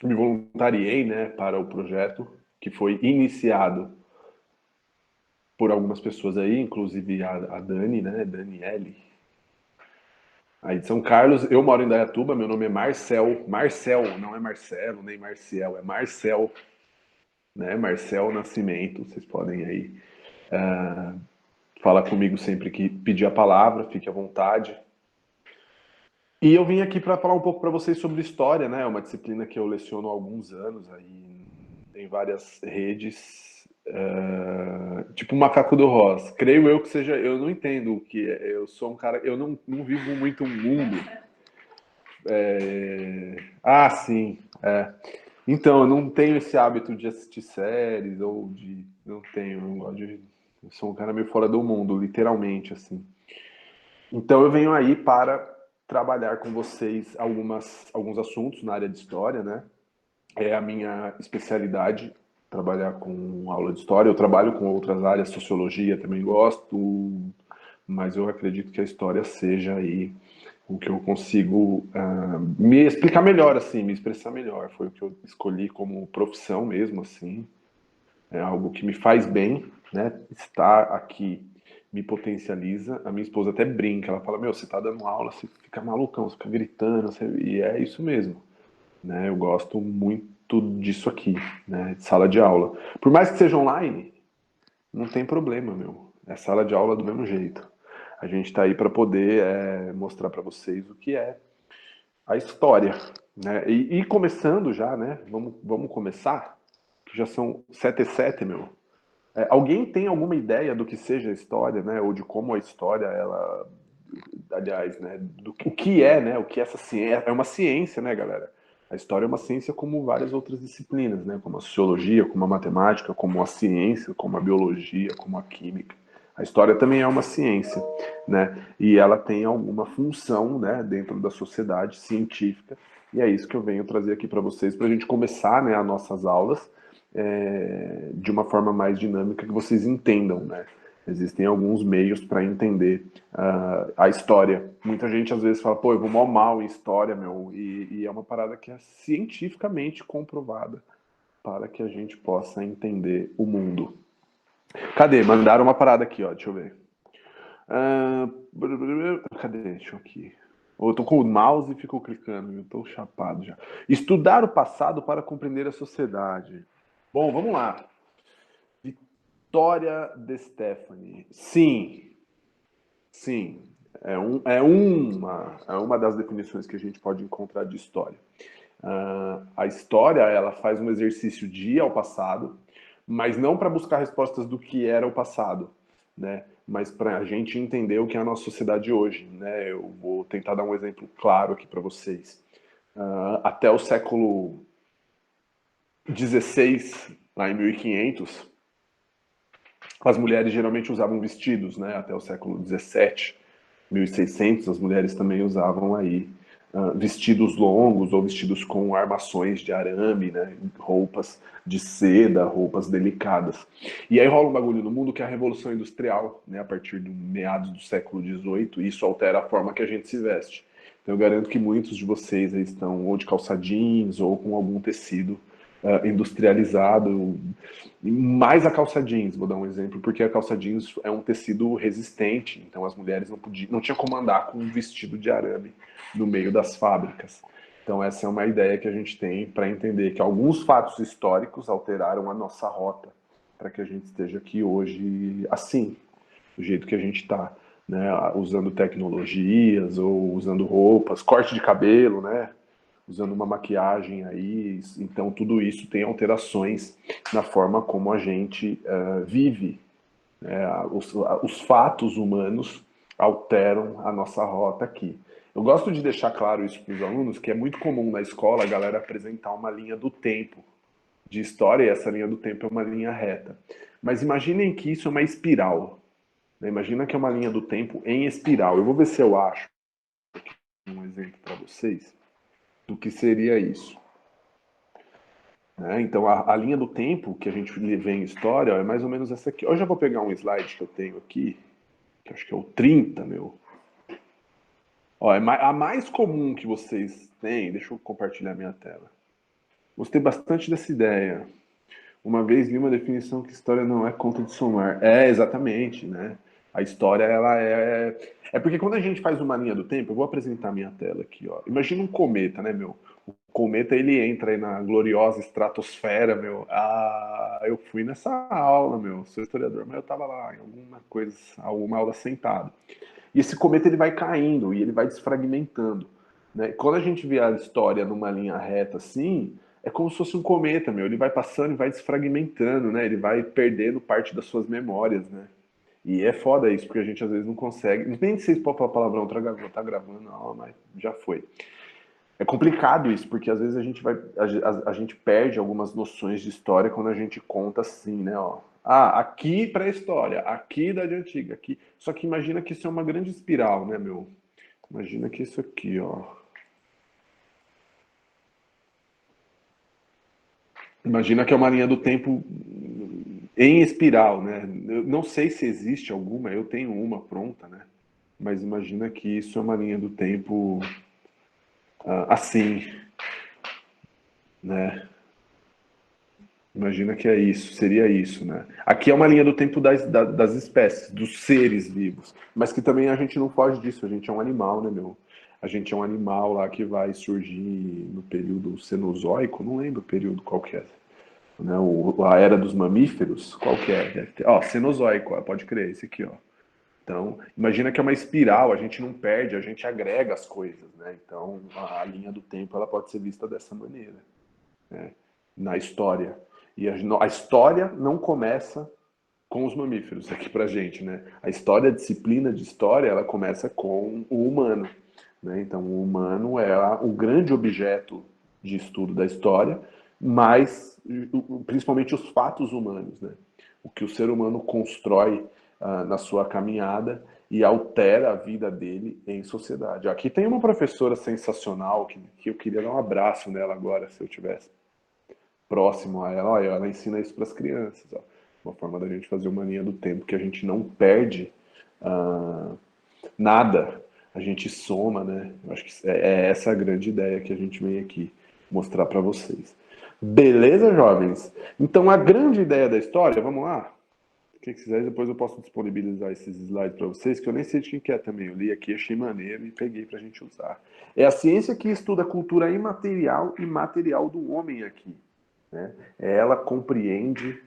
me voluntariei, né, para o projeto, que foi iniciado por algumas pessoas aí, inclusive a Dani, né, Daniele, aí de São Carlos. Eu moro em Dayatuba, meu nome é Marcel. Marcel, não é Marcelo, nem Marcial, é Marcel, né? Marcel Nascimento. Vocês podem aí falar comigo sempre que pedir a palavra, fique à vontade. E eu vim aqui para falar um pouco para vocês sobre história, né? É uma disciplina que eu leciono há alguns anos aí em várias redes, tipo Macaco do Ross. Creio eu que seja. Eu não entendo o que é. Eu sou um cara. Eu não vivo muito um mundo. Ah, sim. Então, eu não tenho esse hábito de assistir séries ou de. Não tenho, não gosto de. Eu sou um cara meio fora do mundo, literalmente, assim. Então, eu venho aí para trabalhar com vocês alguns assuntos na área de história, né? É a minha especialidade, trabalhar com aula de história. Eu trabalho com outras áreas, sociologia também gosto, mas eu acredito que a história seja aí o que eu consigo me explicar melhor, assim, me expressar melhor. Foi o que eu escolhi como profissão mesmo, assim. É algo que me faz bem, né? Estar aqui me potencializa. A minha esposa até brinca, ela fala: Meu, você tá dando aula, você fica malucão, você fica gritando, e é isso mesmo, né? Eu gosto muito disso aqui, né? De sala de aula. Por mais que seja online, não tem problema, meu. É sala de aula do mesmo jeito. A gente está aí para poder mostrar para vocês o que é a história, né? E começando já, né? Vamos começar, que já são 7h07, meu. Alguém tem alguma ideia do que seja a história, né? Ou de como a história, ela, aliás, né? Do o que é, né? O que essa ciência é uma ciência, né, galera? A história é uma ciência como várias outras disciplinas, né? Como a sociologia, como a matemática, como a ciência, como a biologia, como a química. A história também é uma ciência, né? E ela tem alguma função, né, dentro da sociedade científica. E é isso que eu venho trazer aqui para vocês, para a gente começar, né, as nossas aulas de uma forma mais dinâmica, que vocês entendam, né? Existem alguns meios para entender a história. Muita gente às vezes fala, pô, eu vou mal em história, meu, e é uma parada que é cientificamente comprovada para que a gente possa entender o mundo. Cadê? Mandaram uma parada aqui, ó, deixa eu ver. Ah, cadê? Deixa eu aqui. Eu tô com o mouse e fico clicando, eu tô chapado já. Estudar o passado para compreender a sociedade. Bom, vamos lá. Vitória de Stephanie. Sim, sim. É uma das definições que a gente pode encontrar de história. A história, ela faz um exercício de ir ao passado, mas não para buscar respostas do que era o passado, né? Mas para a gente entender o que é a nossa sociedade hoje, né? Eu vou tentar dar um exemplo claro aqui para vocês. Até o século XVI, lá em 1500, as mulheres geralmente usavam vestidos, né? Até o século XVII, 1600, as mulheres também usavam aí vestidos longos ou vestidos com armações de arame, né? Roupas de seda, roupas delicadas. E aí rola um bagulho no mundo que é a Revolução Industrial, né? A partir do meados do século XVIII, e isso altera a forma que a gente se veste. Então eu garanto que muitos de vocês aí estão ou de calça jeans ou com algum tecido industrializado, mais a calça jeans, vou dar um exemplo, porque a calça jeans é um tecido resistente, então as mulheres não tinham como andar com um vestido de arame no meio das fábricas. Então essa é uma ideia que a gente tem para entender que alguns fatos históricos alteraram a nossa rota para que a gente esteja aqui hoje assim, do jeito que a gente está, né? Usando tecnologias ou usando roupas, corte de cabelo, né? Usando uma maquiagem aí. Então, tudo isso tem alterações na forma como a gente vive. Né? Os fatos humanos alteram a nossa rota aqui. Eu gosto de deixar claro isso para os alunos, que é muito comum na escola a galera apresentar uma linha do tempo de história, e essa linha do tempo é uma linha reta. Mas imaginem que isso é uma espiral. Né? Imagina que é uma linha do tempo em espiral. Eu vou ver se eu acho um exemplo para vocês do que seria isso. Né? Então, a linha do tempo que a gente vê em história é mais ou menos essa aqui. Eu já vou pegar um slide que eu tenho aqui, que acho que é o 30, meu. Ó, a mais comum que vocês têm, deixa eu compartilhar minha tela. Gostei bastante dessa ideia. Uma vez li uma definição que história não é conta de somar. É, exatamente, né? A história, ela é... É porque quando a gente faz uma linha do tempo, eu vou apresentar a minha tela aqui, ó. Imagina um cometa, né, meu? O cometa, ele entra aí na gloriosa estratosfera, meu. Ah, eu fui nessa aula, meu. Sou historiador, mas eu tava lá em alguma coisa, alguma aula sentado. E esse cometa, ele vai caindo e ele vai desfragmentando, né? Quando a gente vê a história numa linha reta assim, é como se fosse um cometa, meu. Ele vai passando e vai desfragmentando, né? Ele vai perdendo parte das suas memórias, né? E é foda isso, porque a gente às vezes não consegue. Nem sei se pode falar palavrão, tá gravando, não, mas já foi. É complicado isso, porque às vezes a gente vai. A gente perde algumas noções de história quando a gente conta assim, né? Ó. Ah, aqui pré-história, aqui Idade Antiga, aqui. Só que imagina que isso é uma grande espiral, né, meu? Imagina que isso aqui, ó. Imagina que é uma linha do tempo em espiral, né? Eu não sei se existe alguma, eu tenho uma pronta, né? Mas imagina que isso é uma linha do tempo assim, né? Imagina que é isso, seria isso, né? Aqui é uma linha do tempo das espécies, dos seres vivos, mas que também a gente não foge disso, a gente é um animal, né, meu? A gente é um animal lá que vai surgir no período Cenozoico, não lembro o período qual que é, né? A era dos mamíferos, qual que é? Deve ter, ó, Cenozoico, ó, pode crer, esse aqui, ó. Então, imagina que é uma espiral, a gente não perde, a gente agrega as coisas, né? Então, a linha do tempo ela pode ser vista dessa maneira, né? Na história. E a história não começa com os mamíferos aqui pra gente, né? A história, a disciplina de história, ela começa com o humano, né? Então, o humano é o grande objeto de estudo da história, mas principalmente os fatos humanos, né? O que o ser humano constrói na sua caminhada e altera a vida dele em sociedade. Aqui tem uma professora sensacional que eu queria dar um abraço nela agora, se eu tivesse próximo a ela. Olha, ela ensina isso para as crianças. Ó. Uma forma da gente fazer uma linha do tempo que a gente não perde ah, nada, a gente soma, né? Eu acho que é essa a grande ideia que a gente vem aqui mostrar para vocês. Beleza, jovens? Então, a grande ideia da história, vamos lá? O que quiser, depois eu posso disponibilizar esses slides para vocês, que eu nem sei de quem que é também. Eu li aqui, achei maneiro e peguei para a gente usar. É a ciência que estuda a cultura imaterial e material do homem aqui. Né? Ela compreende,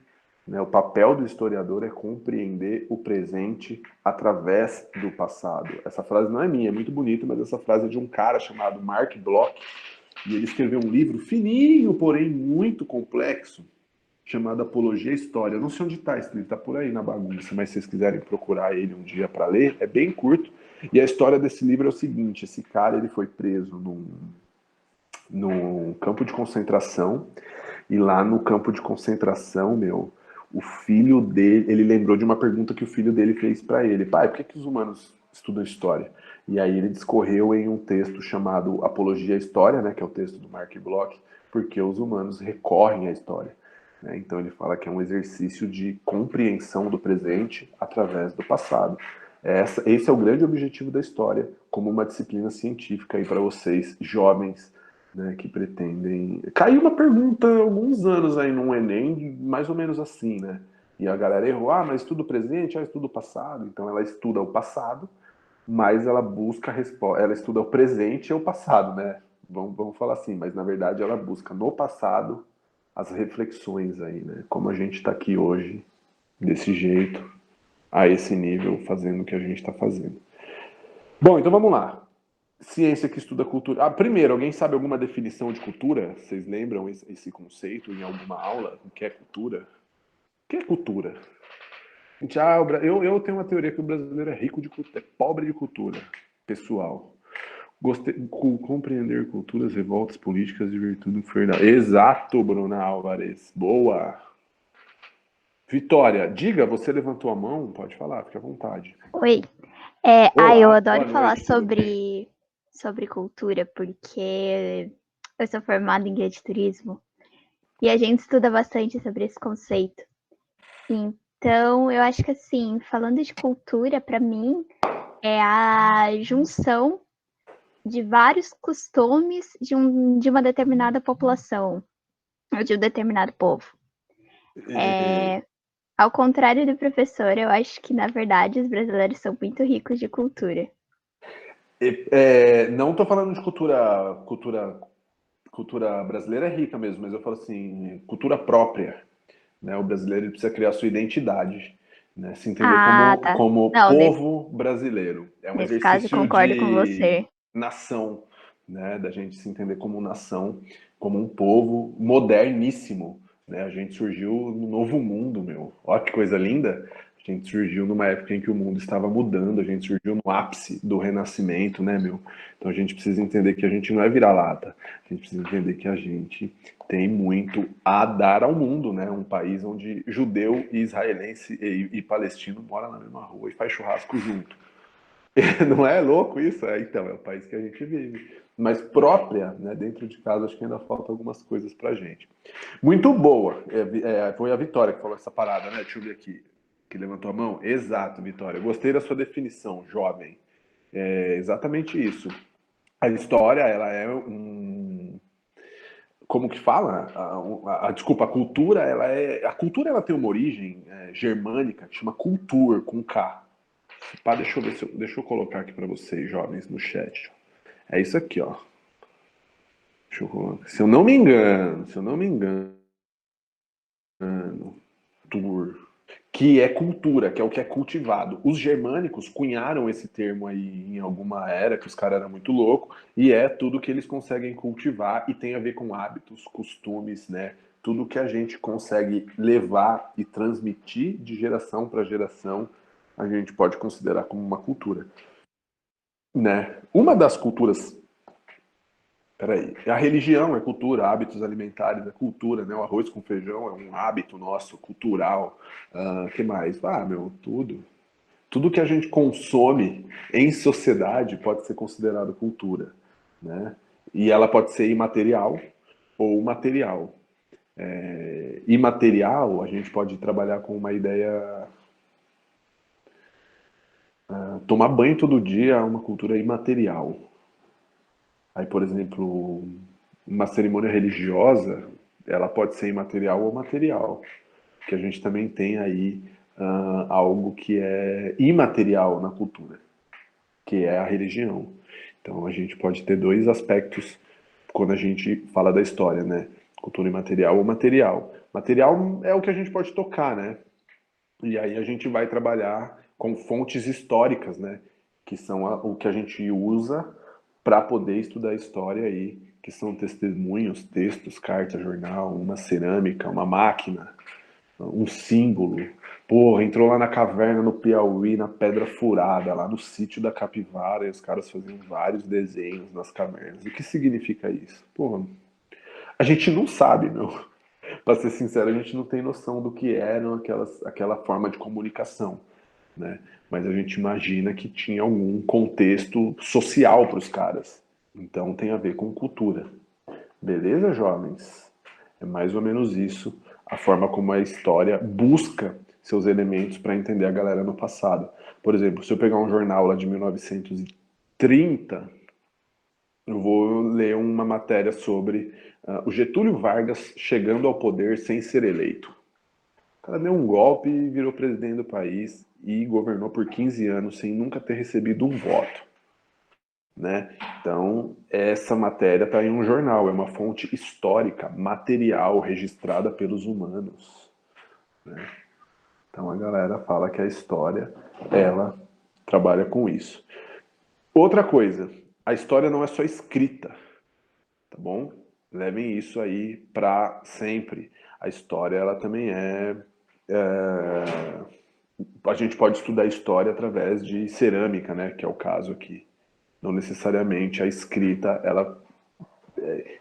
né, o papel do historiador é compreender o presente através do passado. Essa frase não é minha, é muito bonita, mas essa frase é de um cara chamado Mark Bloch, e ele escreveu um livro fininho, porém muito complexo, chamado Apologia à História. Eu não sei onde está esse livro, está por aí na bagunça, mas se vocês quiserem procurar ele um dia para ler, é bem curto. E a história desse livro é o seguinte: esse cara ele foi preso num campo de concentração, e lá no campo de concentração, meu, o filho dele, ele lembrou de uma pergunta que o filho dele fez para ele: pai, por que os humanos estudam história? E aí ele discorreu em um texto chamado Apologia à História, né, que é o texto do Mark Bloch, porque os humanos recorrem à história. Né? Então ele fala que é um exercício de compreensão do presente através do passado. Esse é o grande objetivo da história, como uma disciplina científica aí para vocês, jovens, né, que pretendem. Caiu uma pergunta há alguns anos aí no Enem, mais ou menos assim, né? E a galera errou, mas estudo presente, estudo passado. Então ela estuda o passado, mas ela busca a resposta. Ela estuda o presente e o passado, né? Vamos falar assim, mas na verdade ela busca no passado as reflexões aí, né? Como a gente está aqui hoje, desse jeito, a esse nível, fazendo o que a gente está fazendo. Bom, então vamos lá. Ciência que estuda cultura. Ah, primeiro, alguém sabe alguma definição de cultura? Vocês lembram esse conceito em alguma aula? O que é cultura? O que é cultura? Gente, eu tenho uma teoria que o brasileiro é rico de cultura, é pobre de cultura, pessoal. Compreender culturas, revoltas políticas e virtude infernal. Exato, Bruna Álvares. Boa. Vitória, diga, você levantou a mão? Pode falar, fique à vontade. Oi. Eu Olá, boa adoro falar noite, tudo bem? sobre cultura, porque eu sou formada em guia de turismo e a gente estuda bastante sobre esse conceito. Então, eu acho que assim, falando de cultura, para mim, é a junção de vários costumes de uma determinada população. ou de um determinado povo. É, Ao contrário do professor, eu acho que, na verdade, os brasileiros são muito ricos de cultura. não estou falando de cultura brasileira é rica mesmo, mas eu falo assim, cultura própria, né? O brasileiro precisa criar sua identidade, né? Se entender Ah, como, tá. como Não, povo brasileiro. É um nesse caso, eu exercício concordo com de você. nação, né? Da gente se entender como nação, como um povo moderníssimo, né? A gente surgiu no novo mundo, meu. Olha que coisa linda. A gente surgiu numa época em que o mundo estava mudando, a gente surgiu no ápice do renascimento, né, meu? Então a gente precisa entender que a gente não é vira-lata. A gente precisa entender que a gente tem muito a dar ao mundo, né? Um país onde judeu e israelense e palestino moram na mesma rua e faz churrasco junto. Não é louco isso? Então, é o país que a gente vive. Mas própria, né? Dentro de casa, acho que ainda falta algumas coisas pra gente. Muito boa. Foi a Vitória que falou essa parada, né? Deixa eu ver aqui. Que levantou a mão? Exato, Vitória. Gostei da sua definição, jovem. É exatamente isso. A história, ela é um, como que fala? Desculpa, a cultura ela tem uma origem germânica que chama cultur, com K. Pá, deixa eu ver deixa eu colocar aqui para vocês, jovens, no chat. É isso aqui, ó. Deixa eu colocar. Se eu não me engano, tour, que é cultura, que é o que é cultivado. Os germânicos cunharam esse termo aí em alguma era, que os caras eram muito loucos, e é tudo que eles conseguem cultivar e tem a ver com hábitos, costumes, né? Tudo que a gente consegue levar e transmitir de geração para geração, a gente pode considerar como uma cultura, né? Uma das culturas. Peraí. A religião é cultura, hábitos alimentares é cultura, né? O arroz com feijão é um hábito nosso, cultural. Que mais? Meu, tudo. Tudo que a gente consome em sociedade pode ser considerado cultura, né? E ela pode ser imaterial ou material. Imaterial, a gente pode trabalhar com uma ideia. Tomar banho todo dia é uma cultura imaterial. Aí, por exemplo, uma cerimônia religiosa, ela pode ser imaterial ou material, que a gente também tem aí algo que é imaterial na cultura, que é a religião. Então a gente pode ter dois aspectos quando a gente fala da história, né? Cultura imaterial ou material. Material é o que a gente pode tocar, né? E aí a gente vai trabalhar com fontes históricas, né? Que são o que a gente usa para poder estudar a história aí, que são testemunhos, textos, carta, jornal, uma cerâmica, uma máquina, um símbolo. Porra, entrou lá na caverna no Piauí, na Pedra Furada, lá no sítio da Capivara, e os caras faziam vários desenhos nas cavernas. O que significa isso? Porra, a gente não sabe, meu. Para ser sincero, a gente não tem noção do que eram aquela forma de comunicação, né? Mas a gente imagina que tinha algum contexto social para os caras. Então tem a ver com cultura. Beleza, jovens? É mais ou menos isso a forma como a história busca seus elementos para entender a galera no passado. Por exemplo, se eu pegar um jornal lá de 1930, eu vou ler uma matéria sobre o Getúlio Vargas chegando ao poder sem ser eleito. O cara deu um golpe e virou presidente do país e governou por 15 anos sem nunca ter recebido um voto, né? Então, essa matéria está em um jornal, é uma fonte histórica, material, registrada pelos humanos, né? Então, a galera fala que a história, ela trabalha com isso. Outra coisa, a história não é só escrita, tá bom? Levem isso aí para sempre. A história, ela também a gente pode estudar a história através de cerâmica, né? Que é o caso aqui. Não necessariamente a escrita, ela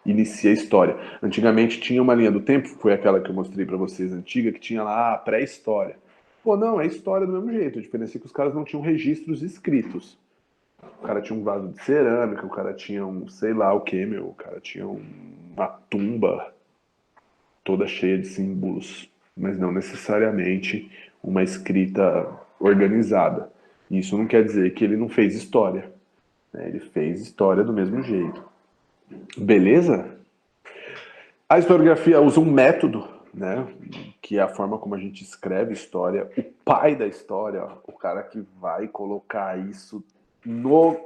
inicia a história. Antigamente tinha uma linha do tempo, foi aquela que eu mostrei para vocês antiga, que tinha lá a pré-história. Pô, não, é história do mesmo jeito. A diferença é que os caras não tinham registros escritos. O cara tinha um vaso de cerâmica, o cara tinha um, sei lá o que, meu, o cara tinha uma tumba toda cheia de símbolos, mas não necessariamente uma escrita organizada. Isso não quer dizer que ele não fez história, né? Ele fez história do mesmo jeito. Beleza? A historiografia usa um método, né, que é a forma como a gente escreve história. O pai da história, o cara que vai colocar isso no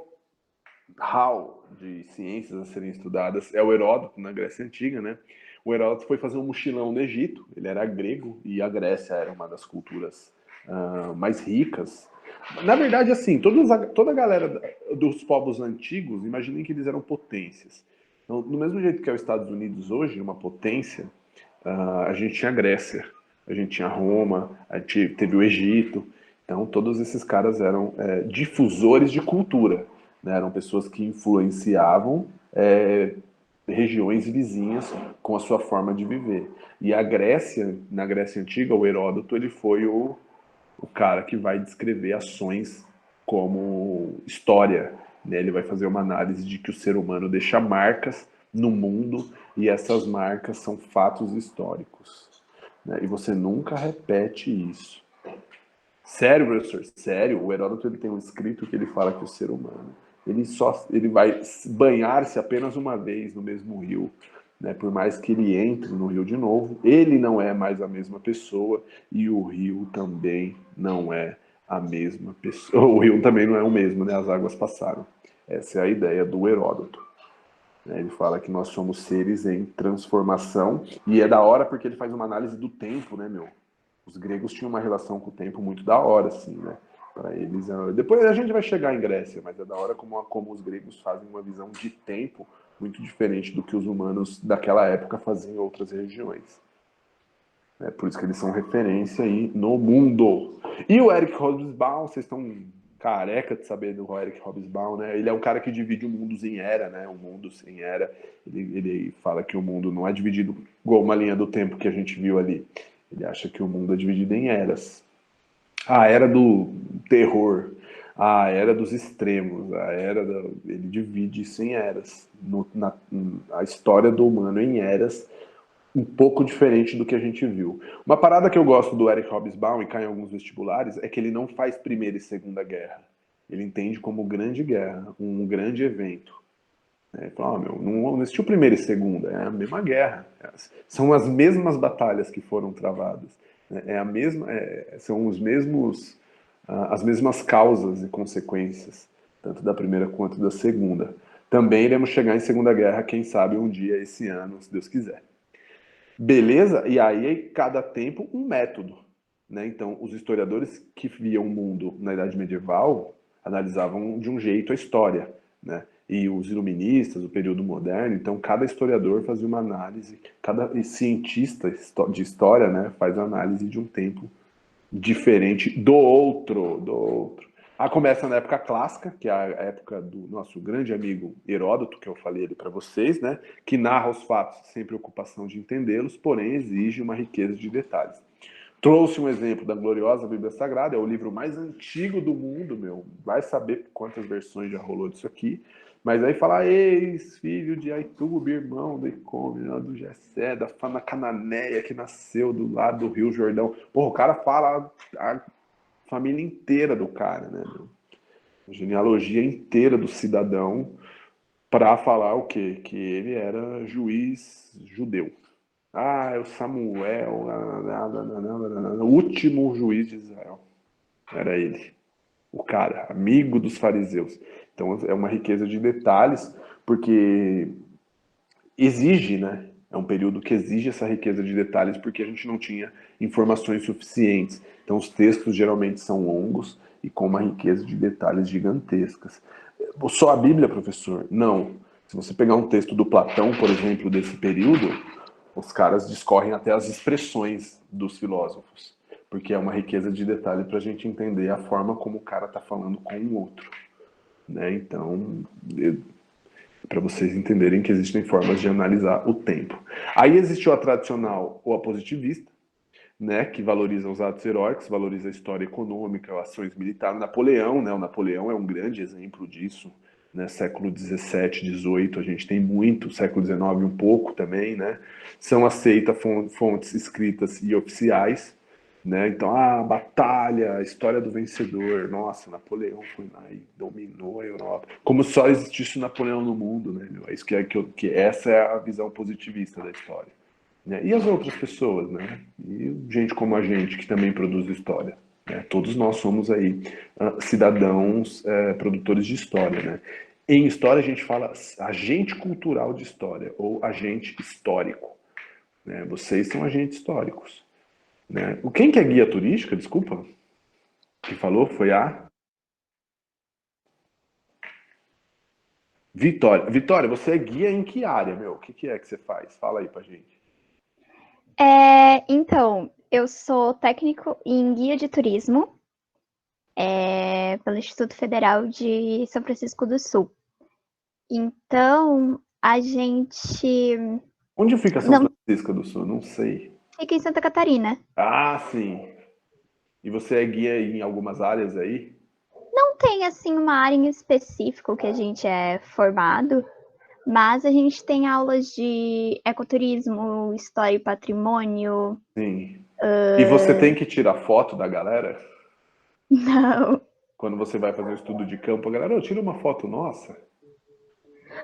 hall de ciências a serem estudadas, é o Heródoto, na Grécia Antiga, né? O Heródoto foi fazer um mochilão no Egito, ele era grego, e a Grécia era uma das culturas mais ricas. Na verdade, assim, toda a galera dos povos antigos, imaginem que eles eram potências. Então, do mesmo jeito que é os Estados Unidos hoje, uma potência, a gente tinha a Grécia, a gente tinha Roma, a gente teve o Egito. Então, todos esses caras eram difusores de cultura, né? Eram pessoas que influenciavam regiões vizinhas com a sua forma de viver. E a Grécia, na Grécia Antiga, o Heródoto, ele foi o cara que vai descrever ações como história, né? Ele vai fazer uma análise de que o ser humano deixa marcas no mundo e essas marcas são fatos históricos, né? E você nunca repete isso. Sério, professor? Sério? O Heródoto ele tem um escrito que ele fala que o ser humano ele vai banhar-se apenas uma vez no mesmo rio, né? Por mais que ele entre no rio de novo, ele não é mais a mesma pessoa e o rio também não é a mesma pessoa. O rio também não é o mesmo, né? As águas passaram. Essa é a ideia do Heródoto. Ele fala que nós somos seres em transformação e é da hora porque ele faz uma análise do tempo, né, meu? Os gregos tinham uma relação com o tempo muito da hora, assim, né? Para eles, depois a gente vai chegar em Grécia, mas é da hora como os gregos fazem uma visão de tempo muito diferente do que os humanos daquela época faziam em outras regiões. É por isso que eles são referência aí no mundo. E o Eric Hobsbawm, vocês estão careca de saber do Eric Hobsbawm, né? Ele é um cara que divide o mundo em era, né? O mundo sem era. Ele fala que o mundo não é dividido igual uma linha do tempo que a gente viu ali. Ele acha que o mundo é dividido em eras. A era do terror, a era dos extremos, ele divide isso em eras. A história do humano em eras um pouco diferente do que a gente viu. Uma parada que eu gosto do Eric Hobsbawm e cai em alguns vestibulares é que ele não faz Primeira e Segunda Guerra. Ele entende como grande guerra, um grande evento. Ele fala, não existiu Primeira e Segunda, é a mesma guerra. São as mesmas batalhas que foram travadas. São os mesmos, as mesmas causas e consequências, tanto da primeira quanto da segunda. Também iremos chegar em Segunda Guerra, quem sabe um dia esse ano, se Deus quiser. Beleza? E aí, cada tempo, um método. Né? Então, os historiadores que viam o mundo na Idade Medieval analisavam de um jeito a história. Né? E os iluministas, o período moderno, então cada historiador fazia uma análise, cada cientista de história, né, faz uma análise de um tempo diferente do outro. Começa na época clássica, que é a época do nosso grande amigo Heródoto, que eu falei ali para vocês, né, que narra os fatos sem preocupação de entendê-los, porém exige uma riqueza de detalhes. Trouxe um exemplo da gloriosa Bíblia Sagrada, é o livro mais antigo do mundo, meu. Vai saber quantas versões já rolou disso aqui. Mas aí fala, eis, filho de Aitube, irmão do Icome, do Jessé, da Fana Cananeia, que nasceu do lado do Rio Jordão. Porra, o cara fala a família inteira do cara, né, meu? A genealogia inteira do cidadão para falar o quê? Que ele era juiz judeu. É o Samuel, o último juiz de Israel. Era ele, o cara, amigo dos fariseus. Então é uma riqueza de detalhes, porque exige, né? É um período que exige essa riqueza de detalhes, porque a gente não tinha informações suficientes. Então os textos geralmente são longos e com uma riqueza de detalhes gigantescas. Só a Bíblia, professor? Não. Se você pegar um texto do Platão, por exemplo, desse período, os caras discorrem até as expressões dos filósofos, porque é uma riqueza de detalhe para a gente entender a forma como o cara está falando com o outro. Né? Então, para vocês entenderem que existem formas de analisar o tempo. Aí existiu a tradicional ou a positivista, né, que valoriza os atos heróicos, valoriza a história econômica, ações militares. Napoleão, né, o Napoleão é um grande exemplo disso. Né, século XVII, XVIII, a gente tem muito, século XIX um pouco também, né? São aceitas fontes escritas e oficiais, né? Então, batalha, a história do vencedor. Nossa, Napoleão foi lá e dominou a Europa. Como se só existisse Napoleão no mundo, né? É isso que essa é a visão positivista da história, né? E as outras pessoas, né? E gente como a gente que também produz história, né? Todos nós somos aí cidadãos produtores de história, né? Em história a gente fala agente cultural de história ou agente histórico, né? Vocês são agentes históricos, né? Quem que é guia turística, desculpa, que falou foi a Vitória. Vitória, você é guia em que área, meu? O que é que você faz? Fala aí pra gente. Então, eu sou técnico em guia de turismo pelo Instituto Federal de São Francisco do Sul. Então, a gente Onde fica São não Francisco do Sul? Não sei. fica em Santa Catarina. Ah, sim. E você é guia em algumas áreas aí? Não tem assim uma área em específico que a gente é formado, mas a gente tem aulas de ecoturismo, história e patrimônio. Sim. E você tem que tirar foto da galera? Não. Quando você vai fazer um estudo de campo, a galera, tira uma foto nossa.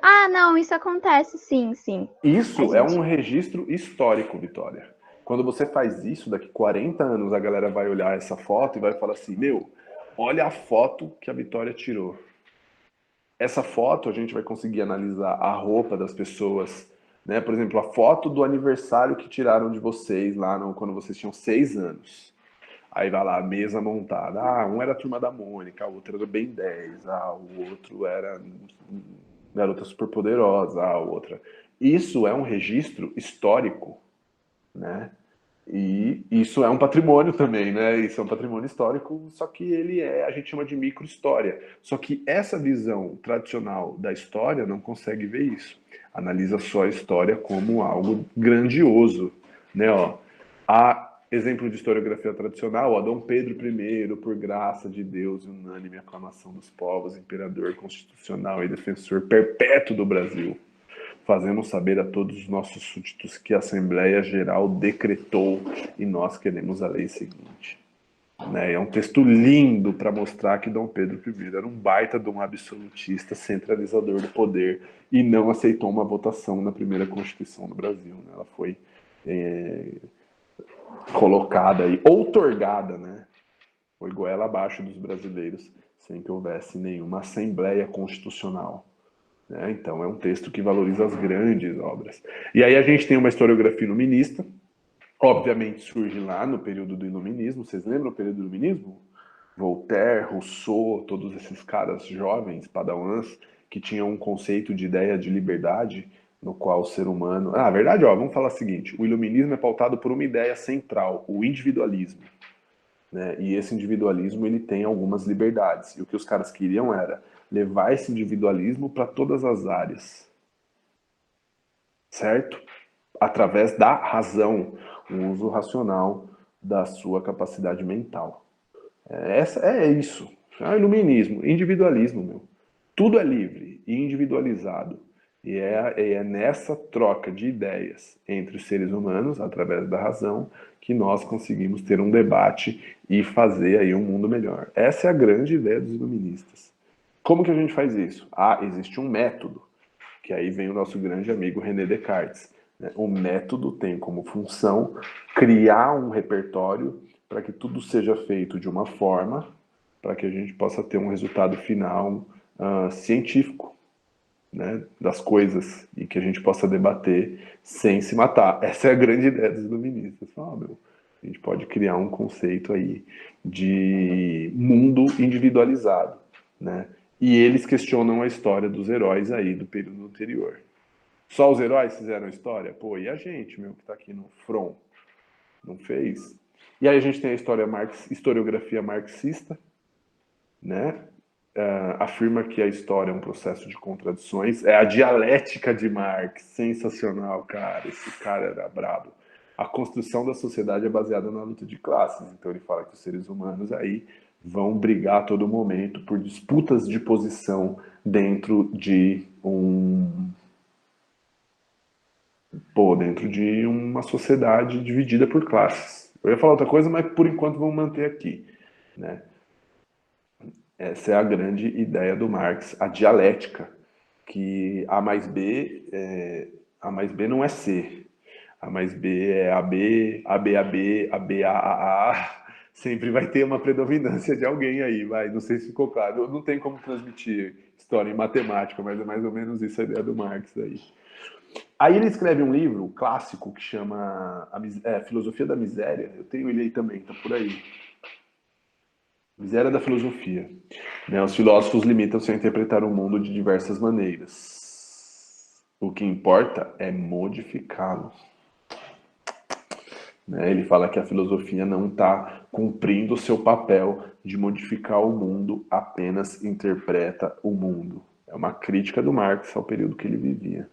Ah, não, isso acontece, sim, sim. A Isso é gente um registro histórico, Vitória. Quando você faz isso, daqui 40 anos a galera vai olhar essa foto e vai falar assim, meu, olha a foto que a Vitória tirou. Essa foto a gente vai conseguir analisar a roupa das pessoas, né? Por exemplo, a foto do aniversário que tiraram de vocês lá quando vocês tinham 6 anos. Aí vai lá, a mesa montada. Um era a Turma da Mônica, o outro era o Ben 10, o outro era Garota Superpoderosa, a outra. Isso é um registro histórico, né? E isso é um patrimônio também, né? Isso é um patrimônio histórico, só que a gente chama de microhistória. Só que essa visão tradicional da história não consegue ver isso. Analisa só a história como algo grandioso, né? Ó, a exemplo de historiografia tradicional, ó, Dom Pedro I, por graça de Deus, unânime aclamação dos povos, imperador constitucional e defensor perpétuo do Brasil. Fazemos saber a todos os nossos súditos que a Assembleia Geral decretou e nós queremos a lei seguinte. Né? É um texto lindo para mostrar que Dom Pedro I era um baita de um absolutista centralizador do poder e não aceitou uma votação na primeira Constituição do Brasil. Né? Ela foi colocada aí, outorgada, né? Foi goela abaixo dos brasileiros sem que houvesse nenhuma Assembleia Constitucional. Então é um texto que valoriza as grandes obras. E aí a gente tem uma historiografia iluminista, obviamente surge lá no período do iluminismo. Vocês lembram o período do iluminismo? Voltaire, Rousseau, todos esses caras jovens, padawans, que tinham um conceito de ideia de liberdade, no qual o ser humano... Na verdade, vamos falar o seguinte, o iluminismo é pautado por uma ideia central, o individualismo. Né? E esse individualismo ele tem algumas liberdades. E o que os caras queriam era levar esse individualismo para todas as áreas, certo? Através da razão, um uso racional da sua capacidade mental. É isso. É iluminismo, individualismo, meu. Tudo é livre e individualizado. E é nessa troca de ideias entre os seres humanos, através da razão, que nós conseguimos ter um debate e fazer aí um mundo melhor. Essa é a grande ideia dos iluministas. Como que a gente faz isso? Existe um método, que aí vem o nosso grande amigo René Descartes. Né? O método tem como função criar um repertório para que tudo seja feito de uma forma para que a gente possa ter um resultado final científico, né, das coisas e que a gente possa debater sem se matar. Essa é a grande ideia dos iluministas. A gente pode criar um conceito aí de mundo individualizado, né? E eles questionam a história dos heróis aí do período anterior. Só os heróis fizeram a história? Pô, e a gente, meu, que tá aqui no front? Não fez? E aí a gente tem a historiografia marxista, né? Afirma que a história é um processo de contradições. É a dialética de Marx. Sensacional, cara. Esse cara era brabo. A construção da sociedade é baseada na luta de classes. Então ele fala que os seres humanos aí vão brigar a todo momento por disputas de posição dentro de dentro de uma sociedade dividida por classes. Eu ia falar outra coisa, mas por enquanto vamos manter aqui, né? Essa é a grande ideia do Marx, a dialética, que A mais B não é C, A mais B é AB, ABAB, ABAAA, sempre vai ter uma predominância de alguém aí, vai, não sei se ficou claro, não tem como transmitir história em matemática, mas é mais ou menos isso a ideia do Marx aí. Aí ele escreve um livro clássico que chama Filosofia da Miséria, eu tenho ele aí também, tá por aí. Miséria da filosofia. Né? Os filósofos limitam-se a interpretar o mundo de diversas maneiras. O que importa é modificá-lo. Né? Ele fala que a filosofia não está cumprindo o seu papel de modificar o mundo, apenas interpreta o mundo. É uma crítica do Marx ao período que ele vivia.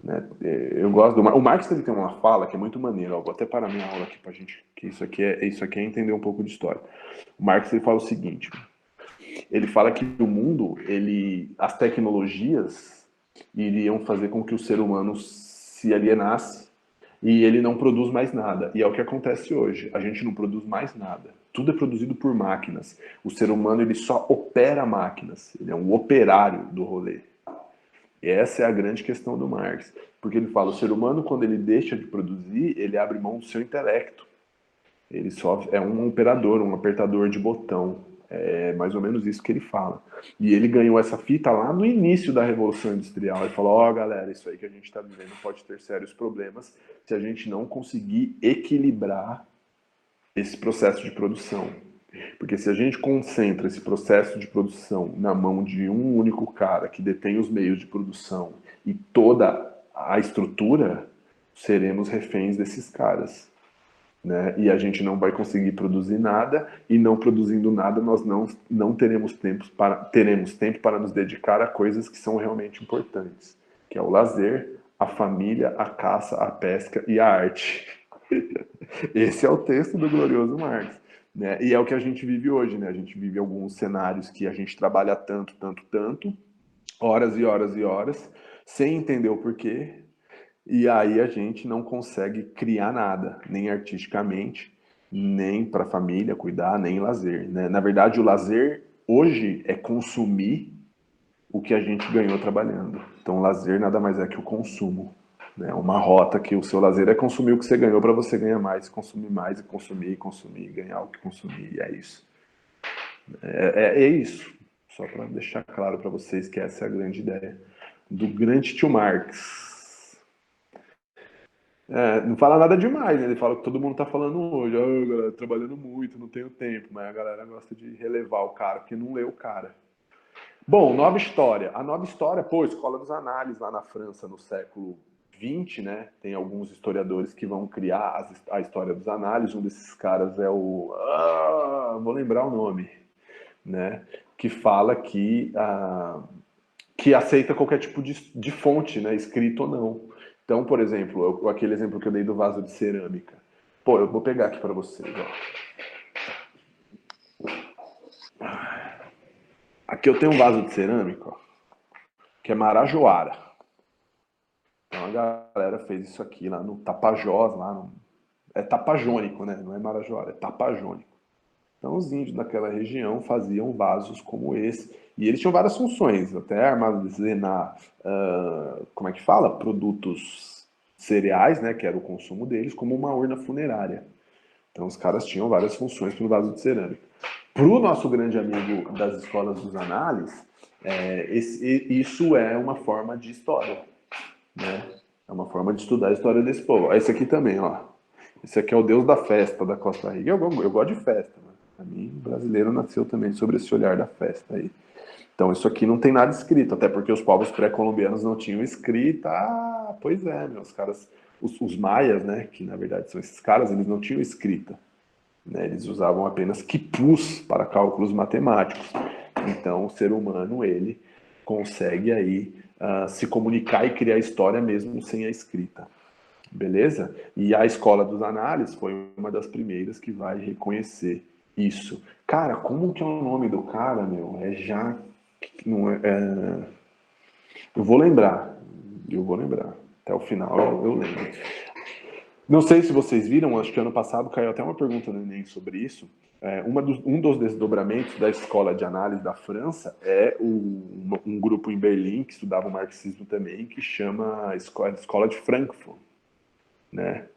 Né? Eu gosto do Marx. O Marx ele tem uma fala que é muito maneira. Vou até parar minha aula aqui para gente, que isso aqui é entender um pouco de história. O Marx ele fala o seguinte: ele fala que o mundo, as tecnologias iriam fazer com que o ser humano se alienasse e ele não produz mais nada. E é o que acontece hoje. A gente não produz mais nada. Tudo é produzido por máquinas. O ser humano ele só opera máquinas. Ele é um operário do rolê. E essa é a grande questão do Marx. Porque ele fala, o ser humano, quando ele deixa de produzir, ele abre mão do seu intelecto. Ele só é um operador, um apertador de botão. É mais ou menos isso que ele fala. E ele ganhou essa fita lá no início da Revolução Industrial. Ele falou, ó, galera, isso aí que a gente está vivendo pode ter sérios problemas se a gente não conseguir equilibrar esse processo de produção. Porque se a gente concentra esse processo de produção na mão de um único cara que detém os meios de produção e toda a estrutura, seremos reféns desses caras. Né? E a gente não vai conseguir produzir nada, e não produzindo nada, nós não teremos tempo para nos dedicar a coisas que são realmente importantes, que é o lazer, a família, a caça, a pesca e a arte. Esse é o texto do glorioso Marx. Né? E é o que a gente vive hoje, né? A gente vive alguns cenários que a gente trabalha tanto, horas e horas e horas, sem entender o porquê, e aí a gente não consegue criar nada, nem artisticamente, nem para a família cuidar, nem lazer. Né? Na verdade, o lazer hoje é consumir o que a gente ganhou trabalhando. Então, o lazer nada mais é que o consumo. Né? Uma rota que o seu lazer é consumir o que você ganhou para você ganhar mais, e consumir, ganhar o que consumir, e é isso. É isso. Só para deixar claro para vocês que essa é a grande ideia do grande tio Marx. Não fala nada demais, né? Ele fala que todo mundo tá falando hoje. Oh, galera, trabalhando muito, não tenho tempo. Mas a galera gosta de relevar o cara, porque não lê o cara. Bom, Nova História. A Nova História, pô, Escola dos Análises lá na França no século XX, né? Tem alguns historiadores que vão criar a história dos análises. Um desses caras é o... vou lembrar o nome, né? Que fala que aceita qualquer tipo de fonte, né? Escrito ou não. Então, por exemplo, aquele exemplo que eu dei do vaso de cerâmica. Pô, eu vou pegar aqui para vocês. Ó. Aqui eu tenho um vaso de cerâmica, ó, que é Marajoara. Então a galera fez isso aqui lá no Tapajós, é tapajônico, né? Não é Marajoara, é tapajônico. Então os índios daquela região faziam vasos como esse. E eles tinham várias funções, até armazenar, como é que fala? Produtos cereais, né? Que era o consumo deles, como uma urna funerária. Então os caras tinham várias funções para o vaso de cerâmica. Para o nosso grande amigo das escolas dos análises, isso é uma forma de história. Né? É uma forma de estudar a história desse povo. Esse aqui também, ó. Esse aqui é o deus da festa da Costa Rica. Eu gosto de festa. Né? Para mim, o brasileiro nasceu também sobre esse olhar da festa aí. Então isso aqui não tem nada escrito, até porque os povos pré-colombianos não tinham escrita. Pois é, meus caras, os maias, né, que na verdade são esses caras, eles não tinham escrita. Né? Eles usavam apenas quipus para cálculos matemáticos. Então o ser humano, ele consegue aí se comunicar e criar história mesmo sem a escrita. Beleza? E a Escola dos Análises foi uma das primeiras que vai reconhecer isso. Cara, como que é o nome do cara, meu? Eu vou lembrar. Até o final eu lembro. Não sei se vocês viram, acho que ano passado caiu até uma pergunta no Enem sobre isso. Um dos desdobramentos da escola de análise da França é um grupo em Berlim que estudava o marxismo também, que chama a Escola de Frankfurt, né?